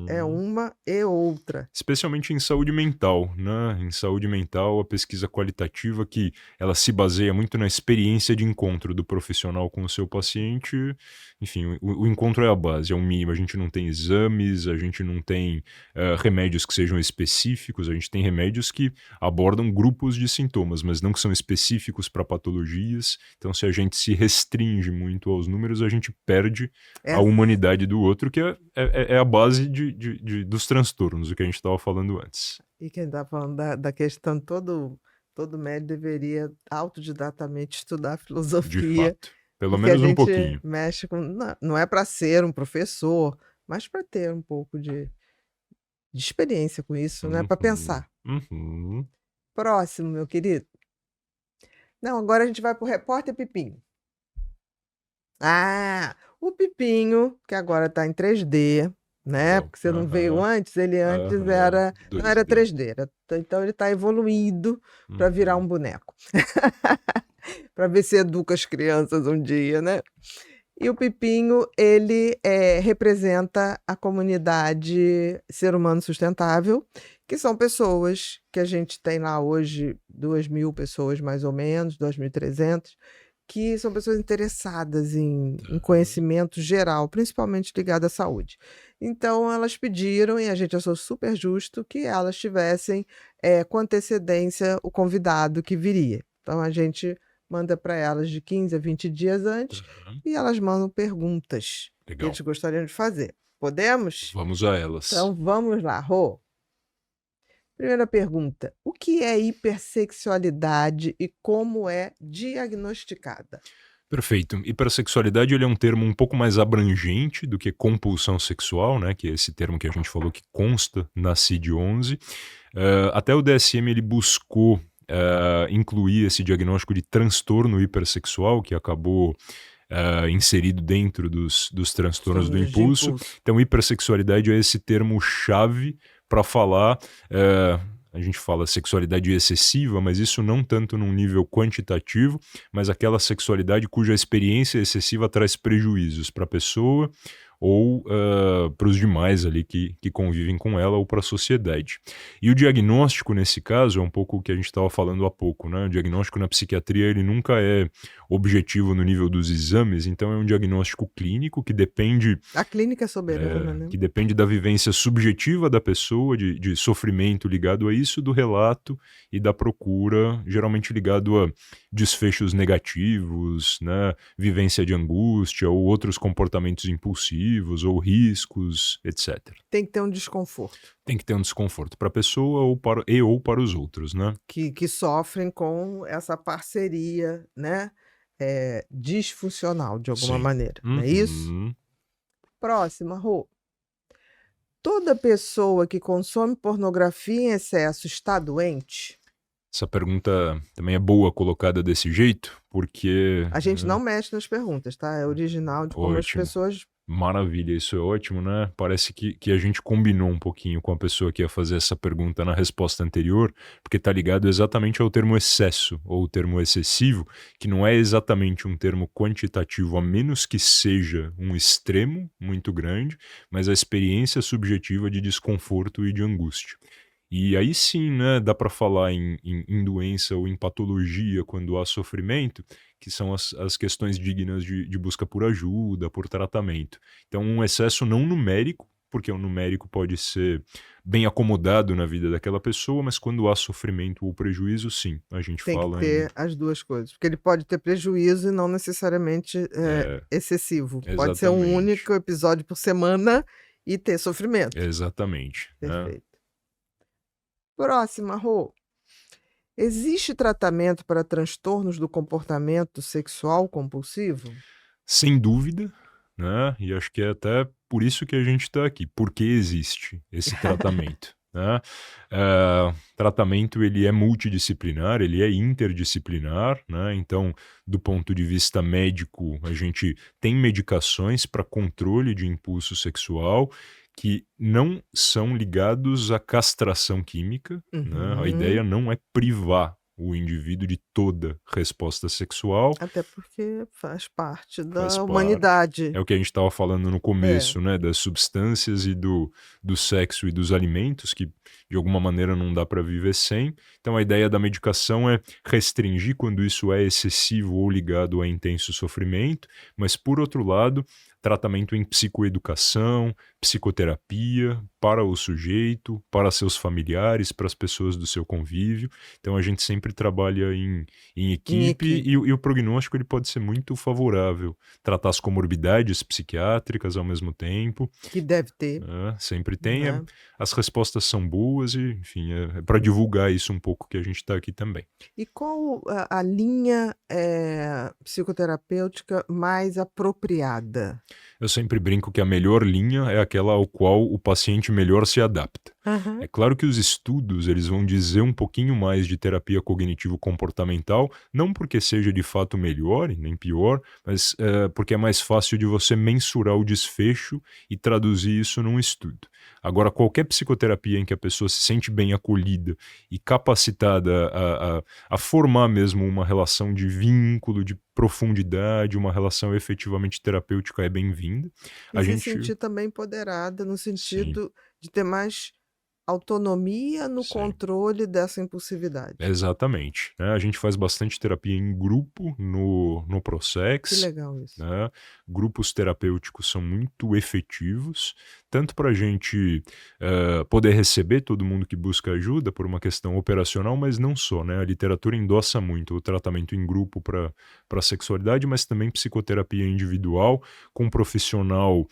é uma e outra. Especialmente em saúde mental, né? Em saúde mental, a pesquisa qualitativa que ela se baseia muito na experiência de encontro do profissional com o seu paciente. Enfim, o encontro é a base, é o mínimo. A gente não tem exames, a gente não tem remédios que sejam específicos, a gente tem remédios que abordam grupos de sintomas, mas não que são específicos para patologias. Então, se a gente se restringe muito aos números, a gente perde a humanidade do outro, que é a base dos transtornos, o que a gente estava falando antes. E quem está falando da questão, todo médico deveria autodidatamente estudar De filosofia, fato. Pelo porque a menos um gente pouquinho. mexe com. Não é para ser um professor, mas para ter um pouco de experiência com isso, né? Para pensar. Próximo, meu querido. Não, agora a gente vai para o repórter Pipinho. O Pipinho, que agora está em 3D, né? Bom, Porque você não veio antes, ele antes não era 3D, então ele está evoluído para virar um boneco. Para ver se educa as crianças um dia, né? E o Pipinho, ele representa a comunidade Ser Humano Sustentável, que são pessoas que a gente tem lá hoje, 2.000 pessoas mais ou menos, 2.300, que são pessoas interessadas em conhecimento geral, principalmente ligado à saúde. Então, elas pediram, e a gente achou super justo, que elas tivessem com antecedência o convidado que viria. Então, a gente manda para elas de 15 a 20 dias antes e elas mandam perguntas que eles gostariam de fazer. Podemos? Vamos a elas. Então, vamos lá, Rô. Primeira pergunta: o que é hipersexualidade e como é diagnosticada? Perfeito. Hipersexualidade ele é um termo um pouco mais abrangente do que compulsão sexual, né? Que é esse termo que a gente falou que consta na CID-11. Até o DSM ele buscou incluir esse diagnóstico de transtorno hipersexual, que acabou inserido dentro dos transtornos do impulso. Então, hipersexualidade é esse termo-chave para falar. A gente fala sexualidade excessiva, mas isso não tanto num nível quantitativo, mas aquela sexualidade cuja experiência excessiva traz prejuízos para a pessoa ou para os demais ali que convivem com ela ou para a sociedade. E o diagnóstico, nesse caso, é um pouco o que a gente estava falando há pouco, né? O diagnóstico na psiquiatria, ele nunca é objetivo no nível dos exames, então é um diagnóstico clínico que depende... A clínica é soberana, né? Que depende da vivência subjetiva da pessoa, de sofrimento ligado a isso, do relato e da procura, geralmente ligado a desfechos negativos, né? Vivência de angústia ou outros comportamentos impulsivos, ou riscos, etc. Tem que ter um desconforto. Tem que ter um desconforto para a pessoa ou para os outros, né? Que sofrem com essa parceria, né? Disfuncional, de alguma maneira. Não é isso? Próxima, Rô. Toda pessoa que consome pornografia em excesso está doente? Essa pergunta também é boa colocada desse jeito, porque... A gente não mexe nas perguntas, tá? É original de como as pessoas Maravilha, isso é ótimo, né? Parece que a gente combinou um pouquinho com a pessoa que ia fazer essa pergunta na resposta anterior, porque tá ligado exatamente ao termo excesso ou o termo excessivo, que não é exatamente um termo quantitativo, a menos que seja um extremo muito grande, mas a experiência subjetiva de desconforto e de angústia. E aí sim, né, dá para falar em doença ou em patologia quando há sofrimento, que são as questões dignas de busca por ajuda, por tratamento. Então, um excesso não numérico, porque o numérico pode ser bem acomodado na vida daquela pessoa, mas quando há sofrimento ou prejuízo, sim, a gente Tem que fala em. ter as duas coisas, porque ele pode ter prejuízo e não necessariamente É, excessivo. Pode ser um exatamente. único episódio por semana e ter sofrimento. Exatamente. Né? Perfeito. Próxima, Rô. Existe tratamento para transtornos do comportamento sexual compulsivo? Sem dúvida, né, e acho que é até por isso que a gente está aqui, porque existe esse tratamento, né. Tratamento ele é multidisciplinar, ele é interdisciplinar, né, então do ponto de vista médico, a gente tem medicações para controle de impulso sexual que não são ligados à castração química, né, a Uhum. ideia não é privar o indivíduo de toda resposta sexual. Até porque faz parte Faz da parte. humanidade. É o que a gente estava falando no É. começo, né, das substâncias e do sexo e dos alimentos, que de alguma maneira não dá para viver sem. Então a ideia da medicação é restringir quando isso é excessivo ou ligado a intenso sofrimento, mas por outro lado, tratamento em psicoeducação, psicoterapia para o sujeito, para seus familiares, para as pessoas do seu convívio. Então a gente sempre trabalha em Em equipe e o prognóstico ele pode ser muito favorável. Tratar as comorbidades psiquiátricas ao mesmo tempo, que deve ter, né, sempre tem. né? As respostas são boas e, enfim, é para divulgar isso um pouco que a gente está aqui também. E qual a linha psicoterapêutica mais apropriada? Eu sempre brinco que a melhor linha é aquela ao qual o paciente melhor se adapta. Aham. É claro que os estudos eles vão dizer um pouquinho mais de terapia cognitivo-comportamental, não porque seja de fato melhor e nem pior, mas porque é mais fácil de você mensurar o desfecho e traduzir isso num estudo. Agora, qualquer psicoterapia em que a pessoa se sente bem acolhida e capacitada a formar mesmo uma relação de vínculo, de profundidade, uma relação efetivamente terapêutica é bem-vinda. E A se gente. sentir também empoderada no Sim, sentido de ter mais autonomia no sim. controle dessa impulsividade. Exatamente, né, a gente faz bastante terapia em grupo no Que Prosex, legal isso. né, grupos terapêuticos são muito efetivos, tanto para a gente, poder receber todo mundo que busca ajuda por uma questão operacional, mas não só, né, a literatura endossa muito o tratamento em grupo para sexualidade, mas também psicoterapia individual, com um profissional,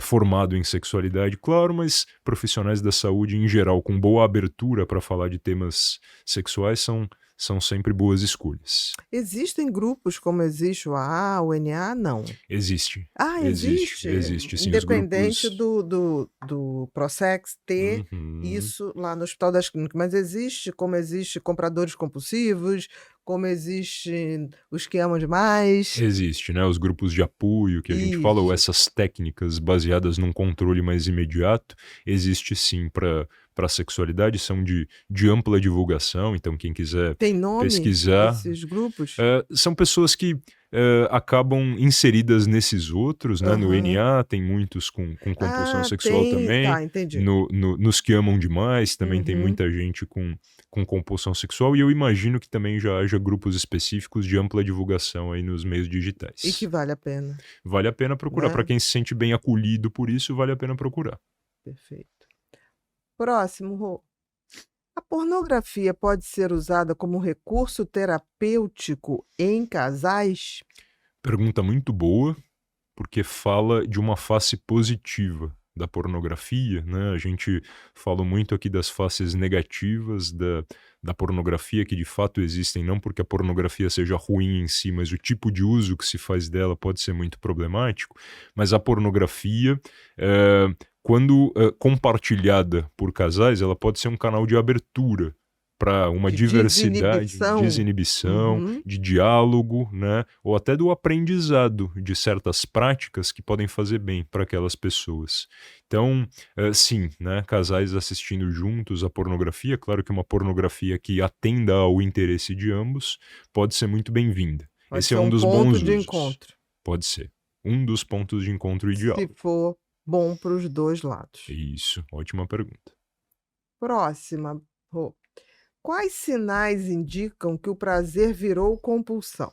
formado em sexualidade, claro, mas profissionais da saúde em geral com boa abertura para falar de temas sexuais são sempre boas escolhas. Existem grupos como existe o AA, o NA? Não. Existe, Ah, existe, existe? existe sim, os Independente grupos. do Prosex ter Uhum. isso lá no Hospital das Clínicas, mas existe como existe compradores compulsivos, como existe os que amam demais. Existe, né, os grupos de apoio que a gente fala, ou Isso. essas técnicas baseadas num controle mais imediato, existe sim para a sexualidade, são de ampla divulgação, então quem quiser Tem nome pesquisar. esses grupos? São pessoas que acabam inseridas nesses outros, né? No Aham. NA tem muitos com compulsão Ah, sexual tem. também, Tá, entendi. nos que amam demais também tem Uhum. muita gente com compulsão sexual, e eu imagino que também já haja grupos específicos de ampla divulgação aí nos meios E que digitais. vale a pena, Vale a pena procurar, para né? quem se sente bem acolhido por isso, vale a pena procurar. Perfeito. Próximo, Rô. A pornografia pode ser usada como recurso terapêutico em casais? Pergunta muito boa, porque fala de uma face positiva da pornografia, né? A gente fala muito aqui das faces negativas da pornografia, que de fato existem, não porque a pornografia seja ruim em si, mas o tipo de uso que se faz dela pode ser muito problemático. Mas a pornografia, quando compartilhada por casais, ela pode ser um canal de abertura para uma De diversidade, desinibição. desinibição, Uhum. de diálogo, né? Ou até do aprendizado de certas práticas que podem fazer bem para aquelas pessoas. Então, sim, né? Casais assistindo juntos a pornografia, claro que uma pornografia que atenda ao interesse de ambos pode ser muito bem-vinda. Pode Esse é ser um um dos ponto bons de usos. encontro, Pode ser. Um dos pontos de encontro se ideal. for bom para os dois lados. Isso, ótima pergunta. Próxima, Rô. Quais sinais indicam que o prazer virou compulsão?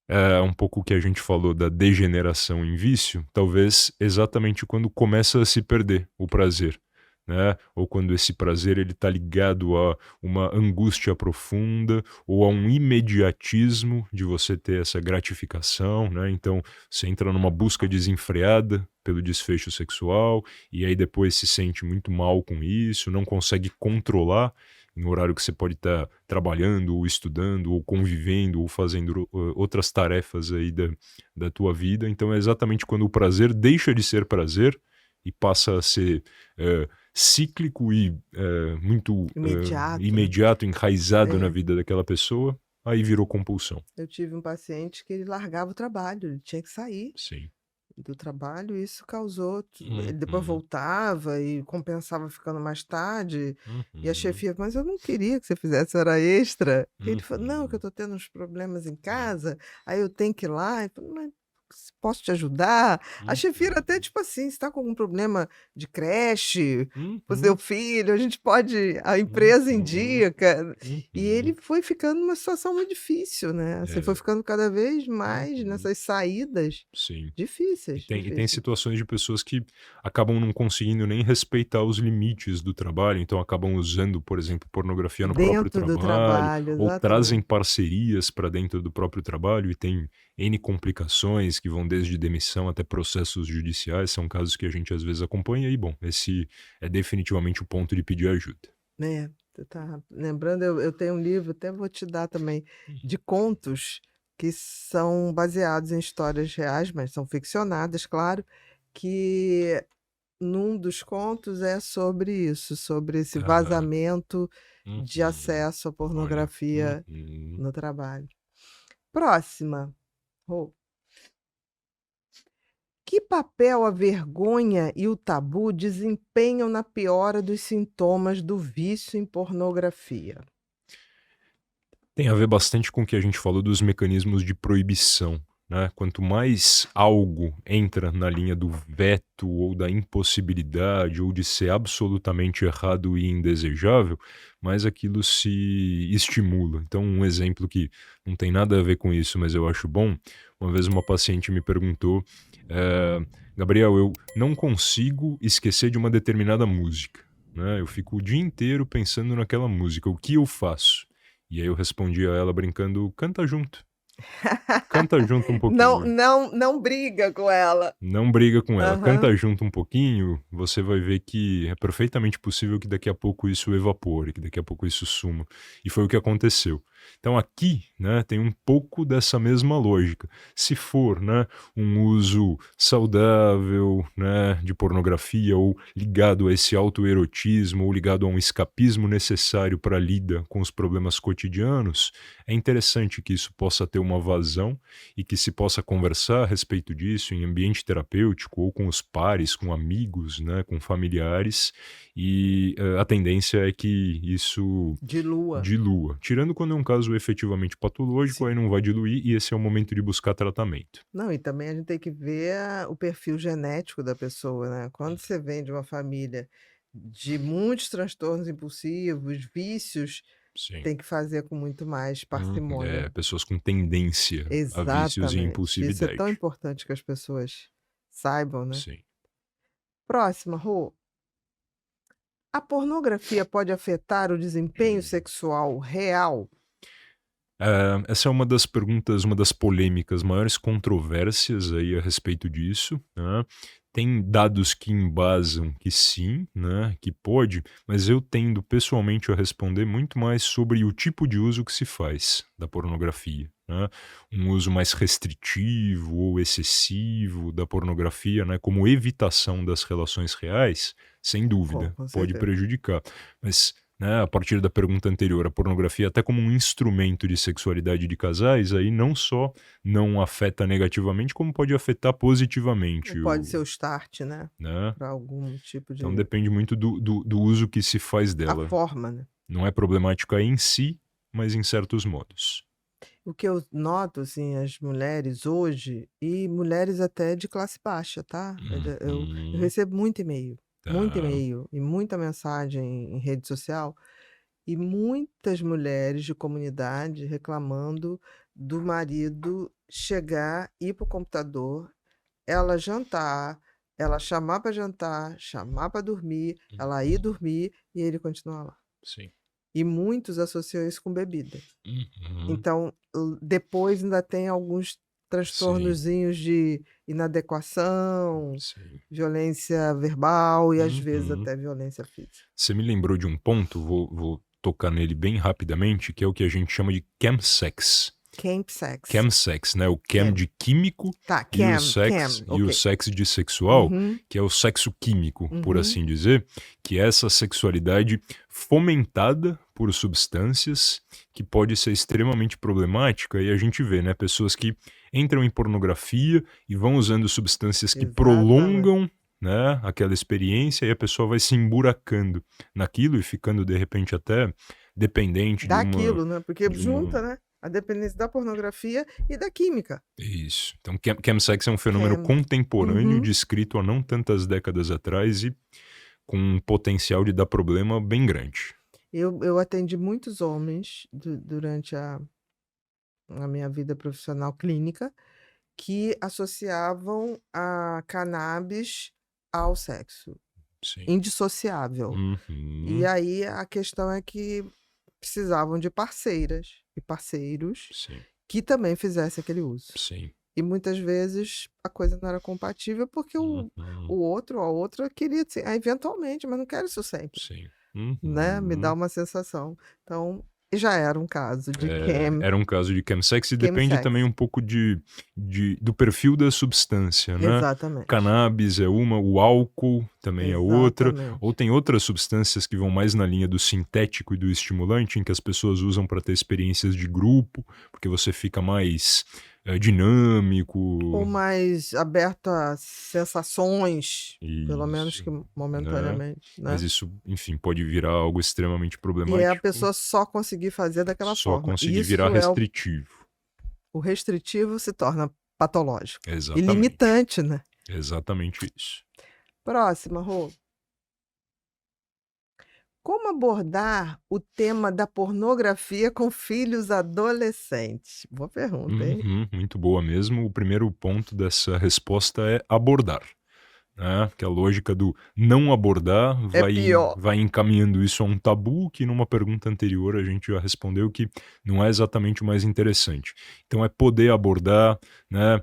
É um pouco o que a gente falou da degeneração em vício, talvez exatamente quando começa a se perder o prazer, né? Ou quando esse prazer ele está ligado a uma angústia profunda ou a um imediatismo de você ter essa gratificação, né? Então você entra numa busca desenfreada pelo desfecho sexual e aí depois se sente muito mal com isso, não consegue controlar em horário que você pode estar trabalhando, ou estudando, ou convivendo, ou fazendo outras tarefas aí da tua vida. Então é exatamente quando o prazer deixa de ser prazer e passa a ser cíclico e muito Imediato, né? imediato, enraizado na É. vida daquela pessoa, aí virou compulsão. Eu tive um paciente que ele largava o trabalho, ele tinha que sair Sim. do trabalho, e isso causou. Ele depois Uhum, voltava e compensava ficando mais tarde. E a uhum, chefia, mas eu não queria que você fizesse hora extra. E ele falou, não, que eu uhum. tô tendo uns problemas em casa, aí eu tenho que ir lá. Eu falei, mas posso te ajudar? A chefia era até Uhum. tipo assim, você tá com algum problema de creche com seu Uhum. filho, a gente pode, a empresa Uhum. indica. E ele Uhum. foi ficando numa situação muito difícil, né? Assim, foi É. ficando cada vez mais Uhum. nessas saídas Sim. E difíceis, tem difíceis. situações de pessoas que acabam não conseguindo nem respeitar os limites do trabalho, então acabam usando, por exemplo, pornografia no próprio Dentro do trabalho, trabalho, ou trazem exatamente. parcerias para dentro do próprio trabalho e tem N complicações que vão desde demissão até processos judiciais, são casos que a gente às vezes acompanha e, bom, esse é definitivamente o ponto de pedir ajuda. É, você tá lembrando, eu tenho um livro, até vou te dar também, de contos que são baseados em histórias reais, mas são ficcionadas, claro, que num dos contos é sobre isso, sobre esse Aham. vazamento de Uhum. acesso à Olha. pornografia Uhum. no trabalho. Próxima, Rô. Que papel a vergonha e o tabu desempenham na piora dos sintomas do vício em pornografia? Tem a ver bastante com o que a gente falou dos mecanismos de proibição, né? Quanto mais algo entra na linha do veto ou da impossibilidade ou de ser absolutamente errado e indesejável, mais aquilo se estimula. Então, um exemplo que não tem nada a ver com isso, mas eu acho bom, uma vez uma paciente me perguntou, Gabriel, eu não consigo esquecer de uma determinada música, né? Eu fico o dia inteiro pensando naquela música, o que eu faço? E aí eu respondi a ela brincando: canta junto um Não, pouquinho. não, não briga com ela. Não briga com ela, Aham. canta junto um pouquinho, você vai ver que é perfeitamente possível que daqui a pouco isso evapore, que daqui a pouco isso suma. E foi o que aconteceu. Então aqui, né, tem um pouco dessa mesma lógica. Se for, né, um uso saudável, né, de pornografia ou ligado a esse autoerotismo ou ligado a um escapismo necessário para a lida com os problemas cotidianos, é interessante que isso possa ter uma vazão e que se possa conversar a respeito disso em ambiente terapêutico ou com os pares, com amigos, né, com familiares, e a tendência é que isso De lua. dilua. Tirando quando é um caso efetivamente patológico, aí Sim. não vai diluir e esse é o momento de buscar tratamento. Não, e também a gente tem que ver o perfil genético da pessoa, né? Quando você vem de uma família de muitos transtornos impulsivos, vícios, Sim. tem que fazer com muito mais parcimônia. Pessoas com tendência a vícios e Exatamente. Isso é tão impulsividade. importante que as pessoas saibam, né? Sim. Próxima, Rô. A pornografia pode afetar o desempenho sexual real? Essa é uma das perguntas, uma das polêmicas, maiores controvérsias aí a respeito disso, né. Tem dados que embasam que sim, né, que pode, mas eu tendo pessoalmente a responder muito mais sobre o tipo de uso que se faz da pornografia, né. Um uso mais restritivo ou excessivo da pornografia, né, como evitação das relações reais, sem Com dúvida, com pode certeza. prejudicar. Mas né, a partir da pergunta anterior, a pornografia até como um instrumento de sexualidade de casais, aí não só não afeta negativamente, como pode afetar positivamente Pode ser o start, né? né? Para algum tipo Então de. depende muito do uso que se faz A dela. forma, né? Não é problemática em si, mas em certos modos. O que eu noto, assim, as mulheres hoje, e mulheres até de classe baixa, tá? Eu Uhum. recebo muito Tá. e-mail e muita mensagem em rede social, e muitas mulheres de comunidade reclamando do marido chegar, ir pro computador, ela jantar, ela chamar para jantar, chamar para dormir, ela ir dormir e ele continuar lá. Sim. E muitos associam isso com bebida. Uhum. Então, depois ainda tem alguns Sim. transtornozinhos de inadequação, Sim. violência verbal e às vezes Uhum. até violência física. Você me lembrou de um ponto, vou tocar nele bem rapidamente, que é o que a gente chama de chemsex. Camp sex. Chemsex, né? O chem Chem. de químico Tá, e o chem, ok. sex de sexual, Uhum, que é o sexo químico, por uhum. assim dizer, que é essa sexualidade fomentada por substâncias que pode ser extremamente problemática, e a gente vê, né, pessoas que entram em pornografia e vão usando substâncias que Exatamente. prolongam, né, aquela experiência, e a pessoa vai se emburacando naquilo e ficando de repente até dependente Daquilo, né? Porque de uma junta, né? A dependência da pornografia e da química. Isso. Então, chemsex é um fenômeno Chem. contemporâneo, Uhum. descrito há não tantas décadas atrás e com um potencial de dar problema bem grande. Eu atendi muitos homens durante a minha vida profissional clínica que associavam a cannabis ao sexo, Sim. indissociável. E Uhum. aí a questão é que precisavam de parceiras e parceiros Sim. que também fizessem aquele uso. Sim. E muitas vezes a coisa não era compatível porque o Uhum. outro ou a outra queria, assim, eventualmente, mas não quero isso sempre, Sim. né? Me dá Uhum. uma sensação. Então, já era um caso de chem, Era um caso de chemsex e depende também chemsex. um pouco do perfil da substância, né? Exatamente. Cannabis é uma, o álcool também é outra, ou Exatamente. tem outras substâncias que vão mais na linha do sintético e do estimulante, em que as pessoas usam para ter experiências de grupo, porque você fica mais dinâmico. Ou mais aberto a sensações, pelo menos Isso, que né? momentaneamente, Mas né? isso, enfim, pode virar algo extremamente E é a problemático, pessoa só conseguir fazer daquela só forma. conseguir virar Isso é restritivo. o restritivo se torna patológico. E Exatamente. limitante, né? Exatamente isso. Próxima, Rô. Como abordar o tema da pornografia com filhos adolescentes? Boa pergunta, hein? Uhum, muito boa mesmo. O primeiro ponto dessa resposta é abordar, né? Que a lógica do não abordar É pior. vai encaminhando isso a um tabu que numa pergunta anterior a gente já respondeu que não é exatamente o mais interessante. Então é poder abordar, né?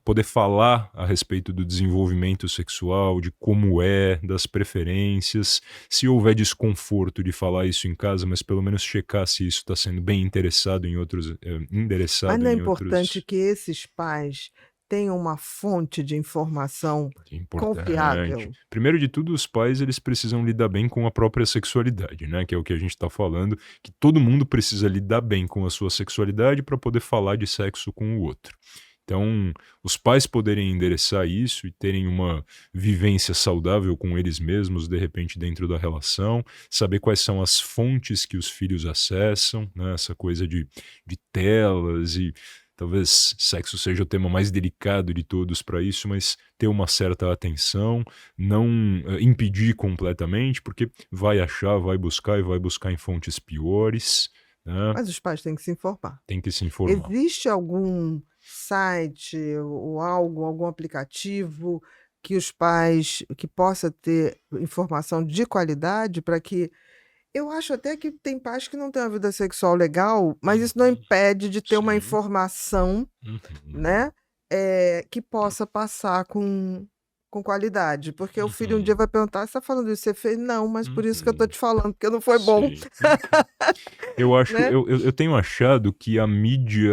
Poder falar a respeito do desenvolvimento sexual, de como é, das preferências. Se houver desconforto de falar isso em casa, mas pelo menos checar se isso está sendo bem interessado em outros, Mas endereçado não é em importante outros. que esses pais tenham uma fonte de informação Importante. confiável? Primeiro de tudo, os pais eles precisam lidar bem com a própria sexualidade, né? Que é o que a gente está falando, que todo mundo precisa lidar bem com a sua sexualidade para poder falar de sexo com o outro. Então, os pais poderem endereçar isso e terem uma vivência saudável com eles mesmos, de repente, dentro da relação, saber quais são as fontes que os filhos acessam, né? Essa coisa de telas e talvez sexo seja o tema mais delicado de todos para isso, mas ter uma certa atenção, não impedir completamente, porque vai achar, vai buscar e vai buscar em fontes piores, né? Mas os pais têm que se informar. Tem que se informar. Existe algum site ou algo, algum aplicativo que os pais, que possa ter informação de qualidade para que eu acho até que tem pais que não têm uma vida sexual legal, mas isso não Uhum. impede de ter uma Sim. informação, Uhum. né, que possa passar com qualidade. Porque o filho um dia Uhum. vai perguntar: "Você está falando isso, você fez?" "Não, mas por isso que eu estou Uhum. te falando, porque não foi bom", Sim. Eu acho, né? eu tenho achado que a mídia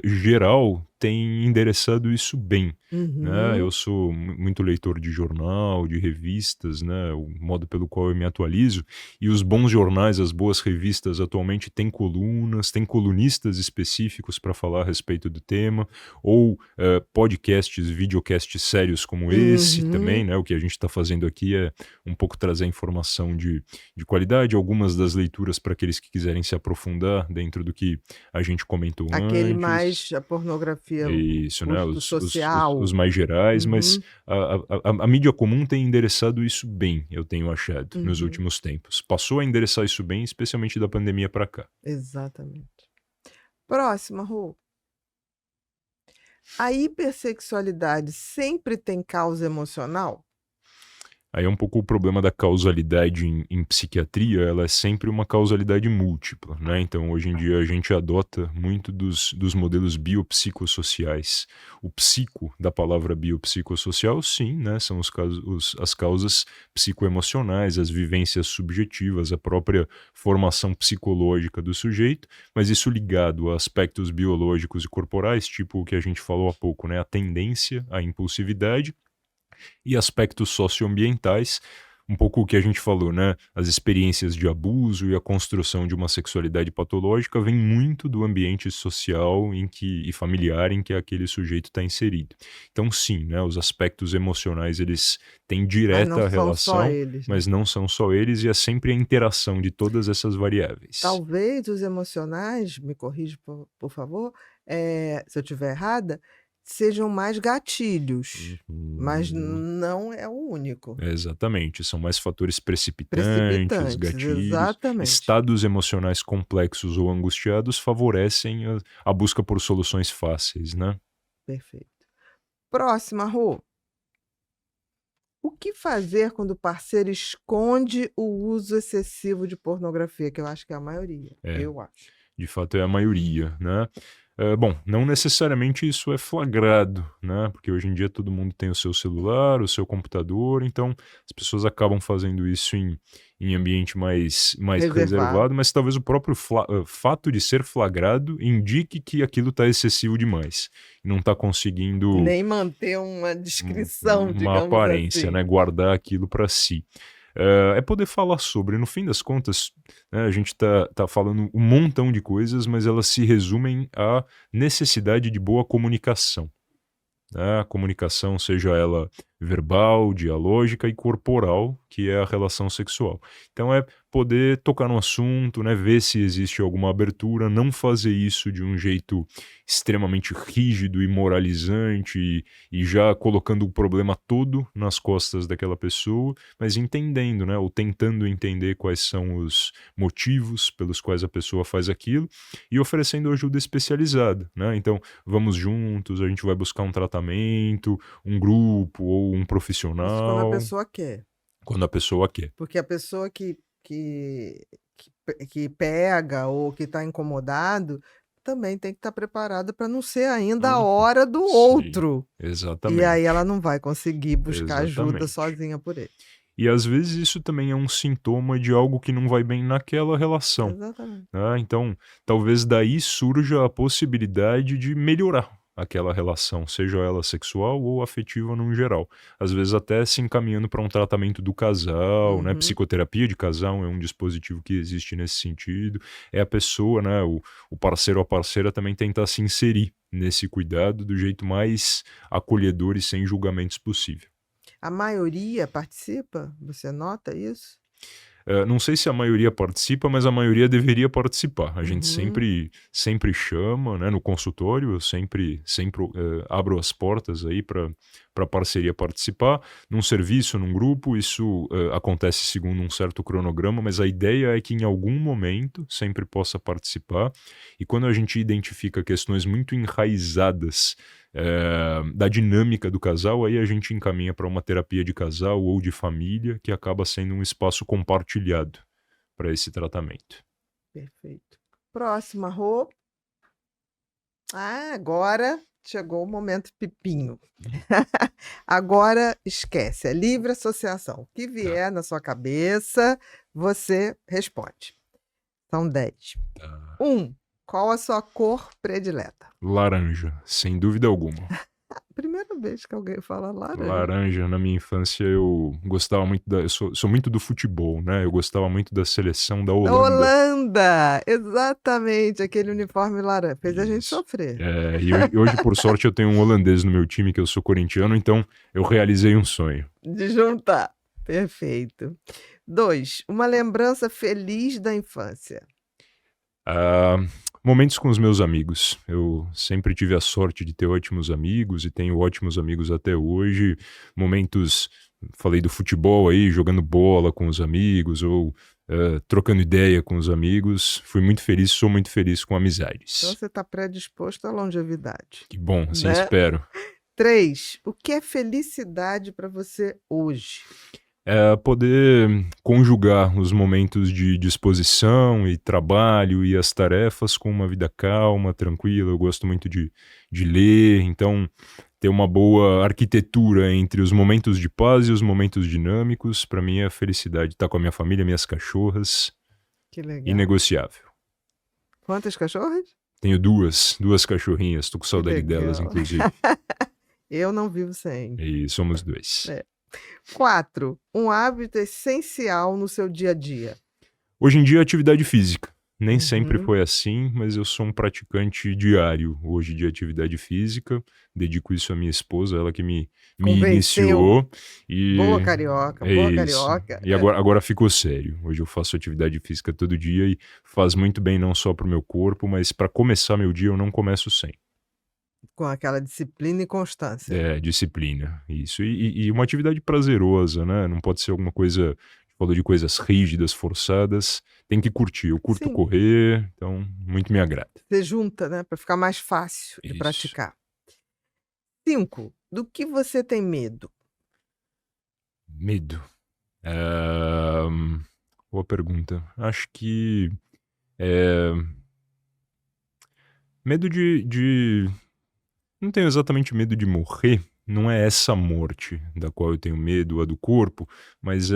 geral tem endereçado isso bem, né? Uhum. Eu sou muito leitor de jornal, de revistas, né? O modo pelo qual eu me atualizo. E os bons jornais, as boas revistas atualmente têm colunas, têm colunistas específicos para falar a respeito do tema, ou podcasts, videocasts sérios como esse também, Uhum. né? O que a gente está fazendo aqui é um pouco trazer informação de qualidade, algumas das leituras para aqueles que quiserem se aprofundar dentro do que a gente comentou Aquele antes. mais a pornografia, o Isso, né? curso Os social. mais gerais, mas Uhum, a mídia comum tem endereçado isso bem, eu tenho achado, nos uhum, últimos tempos. Passou a endereçar isso bem, especialmente da pandemia para cá. exatamente. Próxima, Rô. A hipersexualidade sempre tem causa emocional? Aí é um pouco o problema da causalidade em psiquiatria, ela é sempre uma causalidade múltipla, né? Então, hoje em dia, a gente adota muito dos modelos biopsicossociais. O psico da palavra biopsicossocial, sim, né? São as causas psicoemocionais, as vivências subjetivas, a própria formação psicológica do sujeito, mas isso ligado a aspectos biológicos e corporais, tipo o que a gente falou há pouco, né? A tendência à impulsividade e aspectos socioambientais, um pouco o que a gente falou, né? As experiências de abuso e a construção de uma sexualidade patológica vem muito do ambiente social e familiar em que aquele sujeito está inserido. Então, sim, né? Os aspectos emocionais eles têm Mas não direta são só relação, eles, né? mas não são só eles e é sempre a interação de todas essas variáveis. Talvez os emocionais, me corrija, por favor, se eu estiver errada, sejam mais gatilhos, mas Uhum. não é o único. Exatamente, são mais fatores precipitantes, Precipitantes, gatilhos, exatamente. estados emocionais complexos ou angustiados favorecem a busca por soluções fáceis, né? Perfeito. Próxima, Rô. O que fazer quando o parceiro esconde o uso excessivo de pornografia? Que eu acho que é a maioria. É, Eu acho. de fato é a maioria, né? Bom, não necessariamente isso é flagrado, né? Porque hoje em dia todo mundo tem o seu celular, o seu computador, então as pessoas acabam fazendo isso em ambiente mais Reservado. reservado, mas talvez o próprio fato de ser flagrado indique que aquilo está excessivo demais. Não está conseguindo Nem manter uma descrição, uma digamos aparência, assim. né? Guardar aquilo para si. É poder falar sobre, no fim das contas, né, a gente tá falando um montão de coisas, mas elas se resumem à necessidade de boa comunicação, né? A comunicação, seja ela verbal, dialógica e corporal, que é a relação sexual. Então é poder tocar no assunto, né, ver se existe alguma abertura, não fazer isso de um jeito extremamente rígido e moralizante e já colocando o problema todo nas costas daquela pessoa, mas entendendo, né, ou tentando entender quais são os motivos pelos quais a pessoa faz aquilo e oferecendo ajuda especializada, né? Então, vamos juntos, a gente vai buscar um tratamento, um grupo ou um Isso quando a profissional, pessoa quer. quando a pessoa quer. Porque a pessoa que pega ou que está incomodado também tem que estar preparada para não ser ainda a Uhum. hora do Sim, outro. E aí ela exatamente, não vai conseguir buscar ajuda exatamente. sozinha por ele. E às vezes isso também é um sintoma de algo que não vai bem naquela relação, Exatamente. né? Então, talvez daí surja a possibilidade de melhorar aquela relação, seja ela sexual ou afetiva no geral. Às vezes até se encaminhando para um tratamento do casal, né? Uhum. Psicoterapia de casal é um dispositivo que existe nesse sentido. É a pessoa, né? O parceiro ou a parceira também tentar se inserir nesse cuidado do jeito mais acolhedor e sem julgamentos possível. A maioria participa? Você nota isso? Não sei se a maioria participa, mas a maioria deveria participar. A gente Uhum. sempre chama, né, no consultório, eu sempre abro as portas aí para a parceria participar. Num serviço, num grupo, isso acontece segundo um certo cronograma, mas a ideia é que em algum momento sempre possa participar. E quando a gente identifica questões muito enraizadas da dinâmica do casal, aí a gente encaminha para uma terapia de casal ou de família, que acaba sendo um espaço compartilhado para esse tratamento. Perfeito. Próxima, Rô. Ah, agora chegou o momento pepinho. Agora esquece, é livre associação. O que Tá, vier na sua cabeça, você responde. São 10. tá. 1. Qual a sua cor predileta? Laranja, sem dúvida alguma. Primeira vez que alguém fala laranja. Laranja, na minha infância eu gostava muito eu sou muito do futebol, né? Eu gostava muito da seleção da Da Holanda. Holanda! Exatamente, aquele uniforme laranja. Fez a gente Isso. sofrer. E hoje, por sorte, eu tenho um holandês no meu time, que eu sou corintiano, então eu realizei um sonho. De juntar. Perfeito. 2. Uma lembrança feliz da infância. Momentos com os meus amigos. Eu sempre tive a sorte de ter ótimos amigos e tenho ótimos amigos até hoje. Momentos, falei do futebol aí, jogando bola com os amigos ou trocando ideia com os amigos. Fui muito feliz, sou muito feliz com Então amizades. você está predisposto à longevidade. Que bom, assim Né? espero. 3. O que é felicidade para você hoje? Poder conjugar os momentos de disposição e trabalho e as tarefas com uma vida calma, tranquila. Eu gosto muito de ler, então ter uma boa arquitetura entre os momentos de paz e os momentos dinâmicos, para mim é a felicidade. Estar com a minha família, minhas cachorras, Que legal. inegociável. Quantas cachorras? Tenho duas cachorrinhas, tô com saudade delas, legal. inclusive. Eu não vivo sem. E somos dois. 4. Um hábito essencial no seu dia a dia. Hoje em dia, atividade física. Nem Uhum. sempre foi assim, mas eu sou um praticante diário hoje de atividade física. Dedico isso à minha esposa, ela que me Convenceu. iniciou. E Boa carioca, é boa isso. carioca. E agora ficou sério. Hoje eu faço atividade física todo dia e faz muito bem não só pro meu corpo, mas para começar meu dia eu não começo sem. Com aquela disciplina e constância. Disciplina, isso. E uma atividade prazerosa, né? Não pode ser alguma coisa, falou de coisas rígidas, forçadas. Tem que curtir. Eu curto Sim. correr, então muito me agrada. Você junta, né? Para ficar mais fácil de Isso. praticar. 5. Do que você tem medo? Medo. Boa pergunta. Acho que medo de... Não tenho exatamente medo de morrer. Não é essa morte da qual eu tenho medo, a do corpo, mas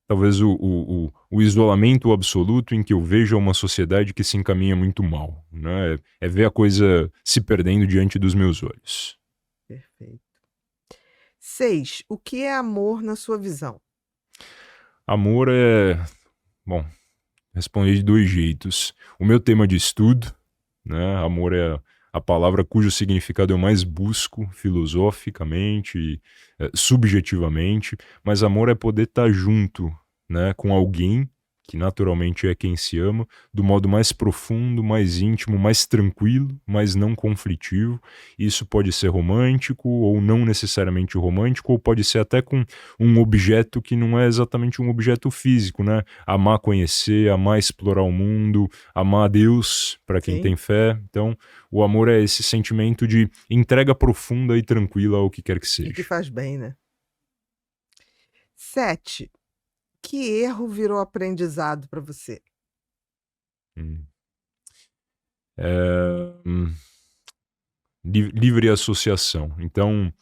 talvez o isolamento absoluto em que eu vejo uma sociedade que se encaminha muito mal, né? É ver a coisa se perdendo diante dos meus olhos. Perfeito. 6. O que é amor na sua visão? Amor bom, respondi de 2 jeitos. O meu tema de estudo, né? Amor é a palavra cujo significado eu mais busco filosoficamente e subjetivamente, mas amor é poder estar junto, né, com alguém que naturalmente é quem se ama, do modo mais profundo, mais íntimo, mais tranquilo, mais não conflitivo. Isso pode ser romântico ou não necessariamente romântico, ou pode ser até com um objeto que não é exatamente um objeto físico, né? Amar conhecer, amar explorar o mundo, amar a Deus, para quem Sim. tem fé. Então, o amor é esse sentimento de entrega profunda e tranquila ao que quer que seja. E que faz bem, né? 7. Que erro virou aprendizado para você? Livre associação. Então,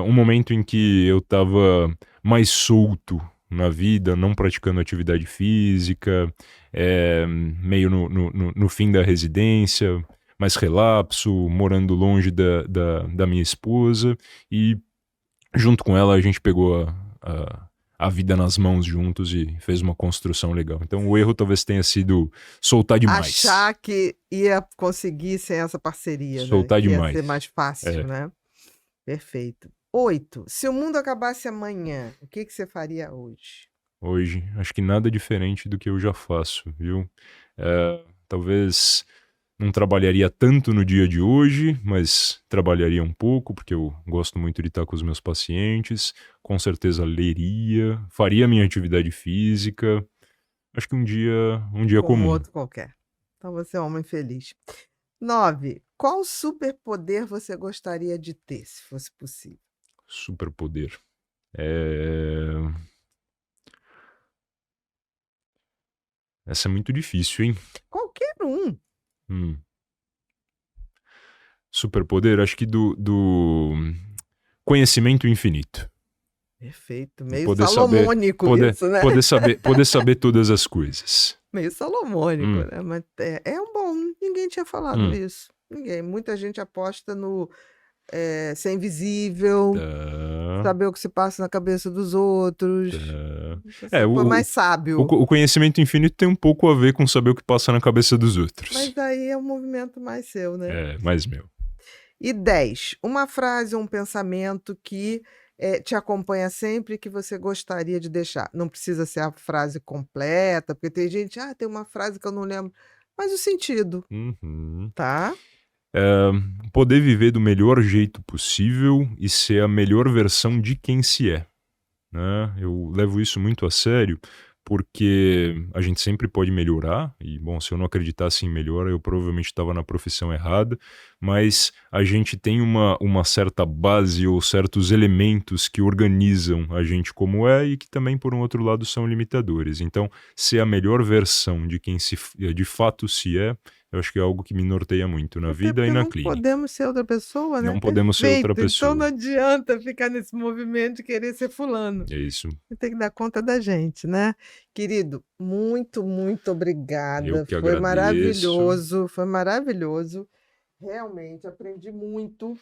um momento em que eu estava mais solto na vida, não praticando atividade física, meio no fim da residência, mais relapso, morando longe da minha esposa, e junto com ela a gente pegou a vida nas mãos juntos e fez uma construção legal. Então o erro talvez tenha sido soltar demais. Achar que ia conseguir sem essa parceria, Soltar né? Que demais. ia ser mais fácil, né? Perfeito. 8. Se o mundo acabasse amanhã, o que você faria hoje? Hoje, acho que nada diferente do que eu já faço, viu? Talvez não trabalharia tanto no dia de hoje, mas trabalharia um pouco, porque eu gosto muito de estar com os meus pacientes. Com certeza leria, faria minha atividade física. Acho que um dia Como comum. outro qualquer. Então você é um homem feliz. 9. Qual superpoder você gostaria de ter, se fosse possível? Superpoder. Essa é muito difícil, hein? Qualquer um. Superpoder, acho que do conhecimento infinito. Perfeito. Meio Poder salomônico saber, isso, né? poder saber todas as coisas. Meio salomônico, Hum, né? Mas é um bom. Ninguém tinha falado hum. isso. Ninguém. Muita gente aposta no ser invisível, Tá, saber o que se passa na cabeça dos outros. tá. É, Você foi mais sábio. o conhecimento infinito tem um pouco a ver com saber o que passa na cabeça dos outros. Mas aí é um movimento mais seu, né? É, mais meu. E 10, uma frase ou um pensamento que te acompanha sempre e que você gostaria de deixar. Não precisa ser a frase completa, porque tem gente, tem uma frase que eu não lembro, mas o sentido, Uhum. tá? É, poder viver do melhor jeito possível e ser a melhor versão de quem se é, né? Eu levo isso muito a sério, porque a gente sempre pode melhorar, e bom, se eu não acreditasse em melhora, eu provavelmente estava na profissão errada, mas a gente tem uma certa base ou certos elementos que organizam a gente como é e que também, por um outro lado, são limitadores. Então, ser a melhor versão de quem de fato se é, eu acho que é algo que me norteia muito na Até vida e porque na não clínica. podemos ser outra pessoa, né? Não podemos ser outra Perfeito. Então pessoa. não adianta ficar nesse movimento de querer ser fulano. É isso. Você tem que dar conta da gente, né? Querido, muito, muito Eu obrigada. que Foi agradeço. maravilhoso, foi maravilhoso. Realmente, aprendi muito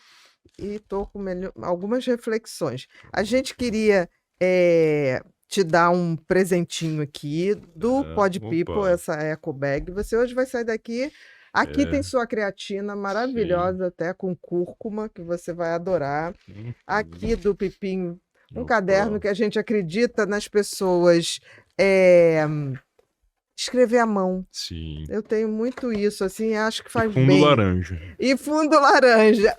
e estou com algumas reflexões. A gente queria te dar um presentinho aqui do Pod People, Opa, essa eco bag. Você hoje vai sair daqui. Aqui tem é, sua creatina sim. maravilhosa, até com cúrcuma, que você vai adorar. Aqui Uhum. do Pipinho, um caderno Opa, que a gente acredita nas pessoas eh, escrever à mão. sim. Eu tenho muito isso, assim, acho que E faz fundo bem. laranja. E fundo laranja.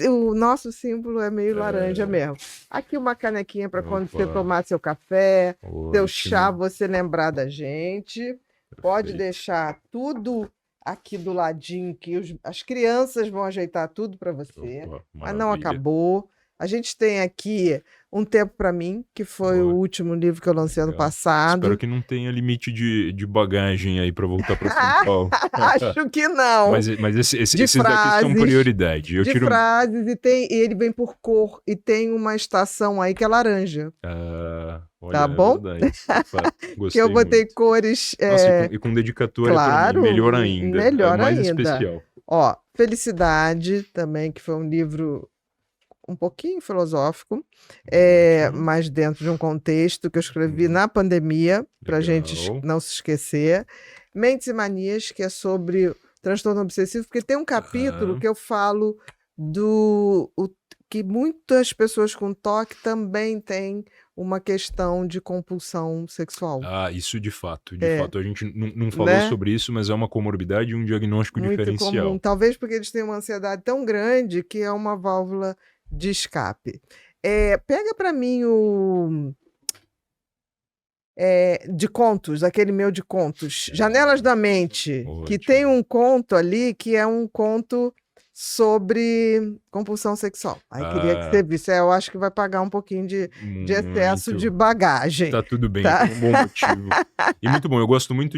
O nosso símbolo é meio laranja É, mesmo. Aqui uma canequinha para quando você opa, tomar seu café, seu chá, ótimo, você lembrar da gente. Pode perfeito. deixar tudo aqui do ladinho, que as crianças vão ajeitar tudo para você. Opa, Mas não maravilha. acabou. A gente tem aqui Um Tempo para Mim, que foi o Ó, último livro que eu lancei ano legal. Espero passado. que não tenha limite de bagagem aí para voltar para São Paulo. Acho que não. Mas De esses daqui são frases, prioridade. Eu de tiro. frases, e ele vem por cor, e tem uma estação aí que é laranja, Ah, tá olha, é bom? verdade. De fato, Que eu gostei botei muito. cores, Nossa, e com dedicatória para mim, claro, melhor ainda. É melhor mais ainda. especial. Ó, Felicidade também, que foi um livro um pouquinho filosófico, Ótimo. mas dentro de um contexto que eu escrevi Uhum. na pandemia, para a gente Legal. não se esquecer. Mentes e Manias, que é sobre transtorno obsessivo, porque tem um capítulo Aham. que eu falo que muitas pessoas com TOC também têm uma questão de compulsão sexual. Ah, isso de fato. De É, fato, a gente não falou né? sobre isso, mas é uma comorbidade e um diagnóstico Muito comum. diferencial. Talvez porque eles têm uma ansiedade tão grande que é uma válvula de escape. Pega para mim o de contos, aquele meu de contos, Janelas da Mente, que tem Ótimo. um conto ali que é um conto sobre compulsão sexual. Aí queria que você Ah, visse. Eu acho que vai pagar um pouquinho de excesso de muito. bagagem, Tá tudo bem, eu tá? tenho um bom motivo. E muito bom, eu gosto muito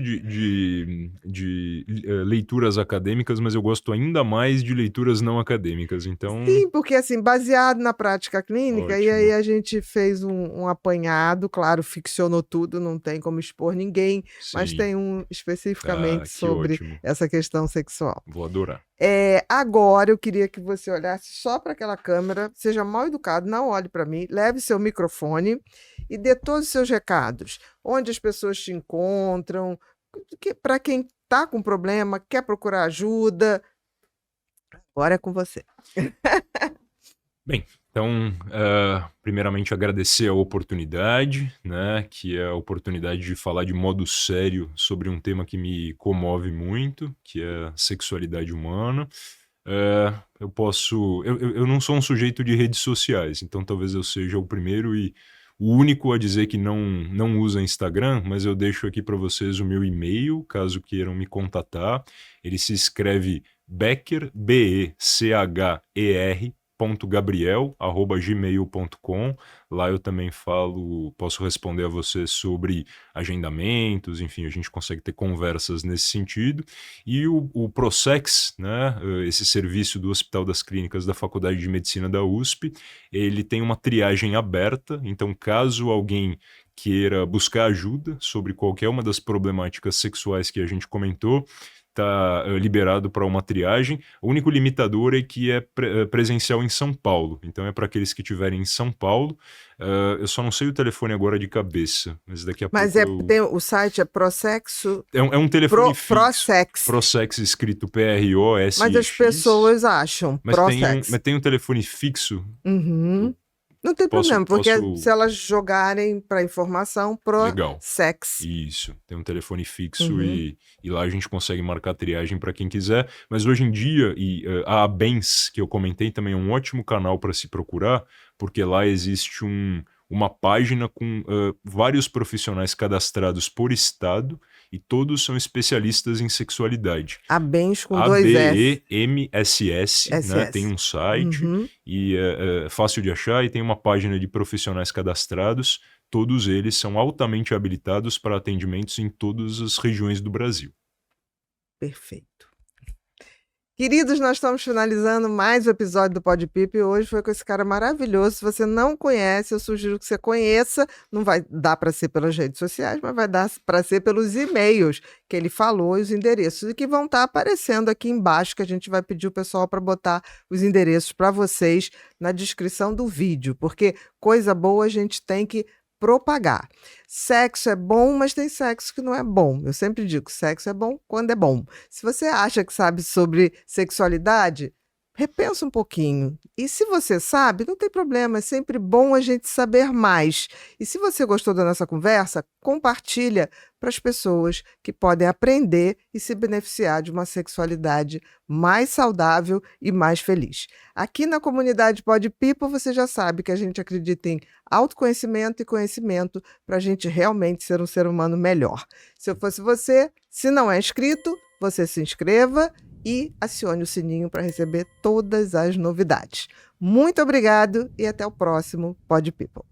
leituras acadêmicas, mas eu gosto ainda mais de leituras não acadêmicas, então, Sim, porque assim, baseado na prática clínica, e aí ótimo. a gente fez um apanhado, claro, ficcionou tudo, não tem como expor ninguém, mas Sim. tem um Ah, especificamente que sobre ótimo. essa questão sexual. Vou adorar. Agora eu queria que você olhasse só para aquela câmera, seja mal educado, não olhe para mim, leve seu microfone e dê todos os seus recados. Onde as pessoas te encontram, para quem está com problema, quer procurar ajuda. Agora é com você. Bem, então, primeiramente agradecer a oportunidade, né, que é a oportunidade de falar de modo sério sobre um tema que me comove muito, que é a sexualidade humana. Eu não sou um sujeito de redes sociais, então talvez eu seja o primeiro e o único a dizer que não usa Instagram, mas eu deixo aqui para vocês o meu e-mail, caso queiram me contatar. Ele se escreve Becker, Becher, .gabriel@gmail.com. Lá eu também posso responder a você sobre agendamentos, enfim, a gente consegue ter conversas nesse sentido. E o Prosex, né, esse serviço do Hospital das Clínicas da Faculdade de Medicina da USP, ele tem uma triagem aberta, então caso alguém queira buscar ajuda sobre qualquer uma das problemáticas sexuais que a gente comentou, está liberado para uma triagem. O único limitador é que é presencial em São Paulo. Então é para aqueles que estiverem em São Paulo. Eu só não sei o telefone agora de cabeça, mas daqui a Mas pouco o site é Prosexo. É um telefone fixo. Prosex. Prosex escrito PROSX. Mas as pessoas acham mas Prosex. tem um telefone fixo. Uhum. Não tem problema, porque se elas jogarem para informação, Legal. Prosex. Isso, tem um telefone fixo e lá a gente consegue marcar triagem para quem quiser. Mas hoje em dia, a Abens, que eu comentei, também é um ótimo canal para se procurar, porque lá existe uma página com vários profissionais cadastrados por estado e todos são especialistas em sexualidade. Abens com 2 S. ABEMSS, né? Tem um site e é fácil de achar e tem uma página de profissionais cadastrados. Todos eles são altamente habilitados para atendimentos em todas as regiões do Brasil. Perfeito. Queridos, nós estamos finalizando mais um episódio do Pod Pipo e hoje foi com esse cara maravilhoso. Se você não conhece, eu sugiro que você conheça. Não vai dar para ser pelas redes sociais, mas vai dar para ser pelos e-mails que ele falou e os endereços, e que vão estar aparecendo aqui embaixo, que a gente vai pedir o pessoal para botar os endereços para vocês na descrição do vídeo, porque coisa boa a gente tem que propagar. Sexo é bom, mas tem sexo que não é bom. Eu sempre digo, sexo é bom quando é bom. Se você acha que sabe sobre sexualidade, repensa um pouquinho. E se você sabe, não tem problema, é sempre bom a gente saber mais. E se você gostou da nossa conversa, compartilha para as pessoas que podem aprender e se beneficiar de uma sexualidade mais saudável e mais feliz. Aqui na comunidade Pod People, você já sabe que a gente acredita em autoconhecimento e conhecimento para a gente realmente ser um ser humano melhor. Se eu fosse você, se não é inscrito, você se inscreva e acione o sininho para receber todas as novidades. Muito obrigado e até o próximo Pod People.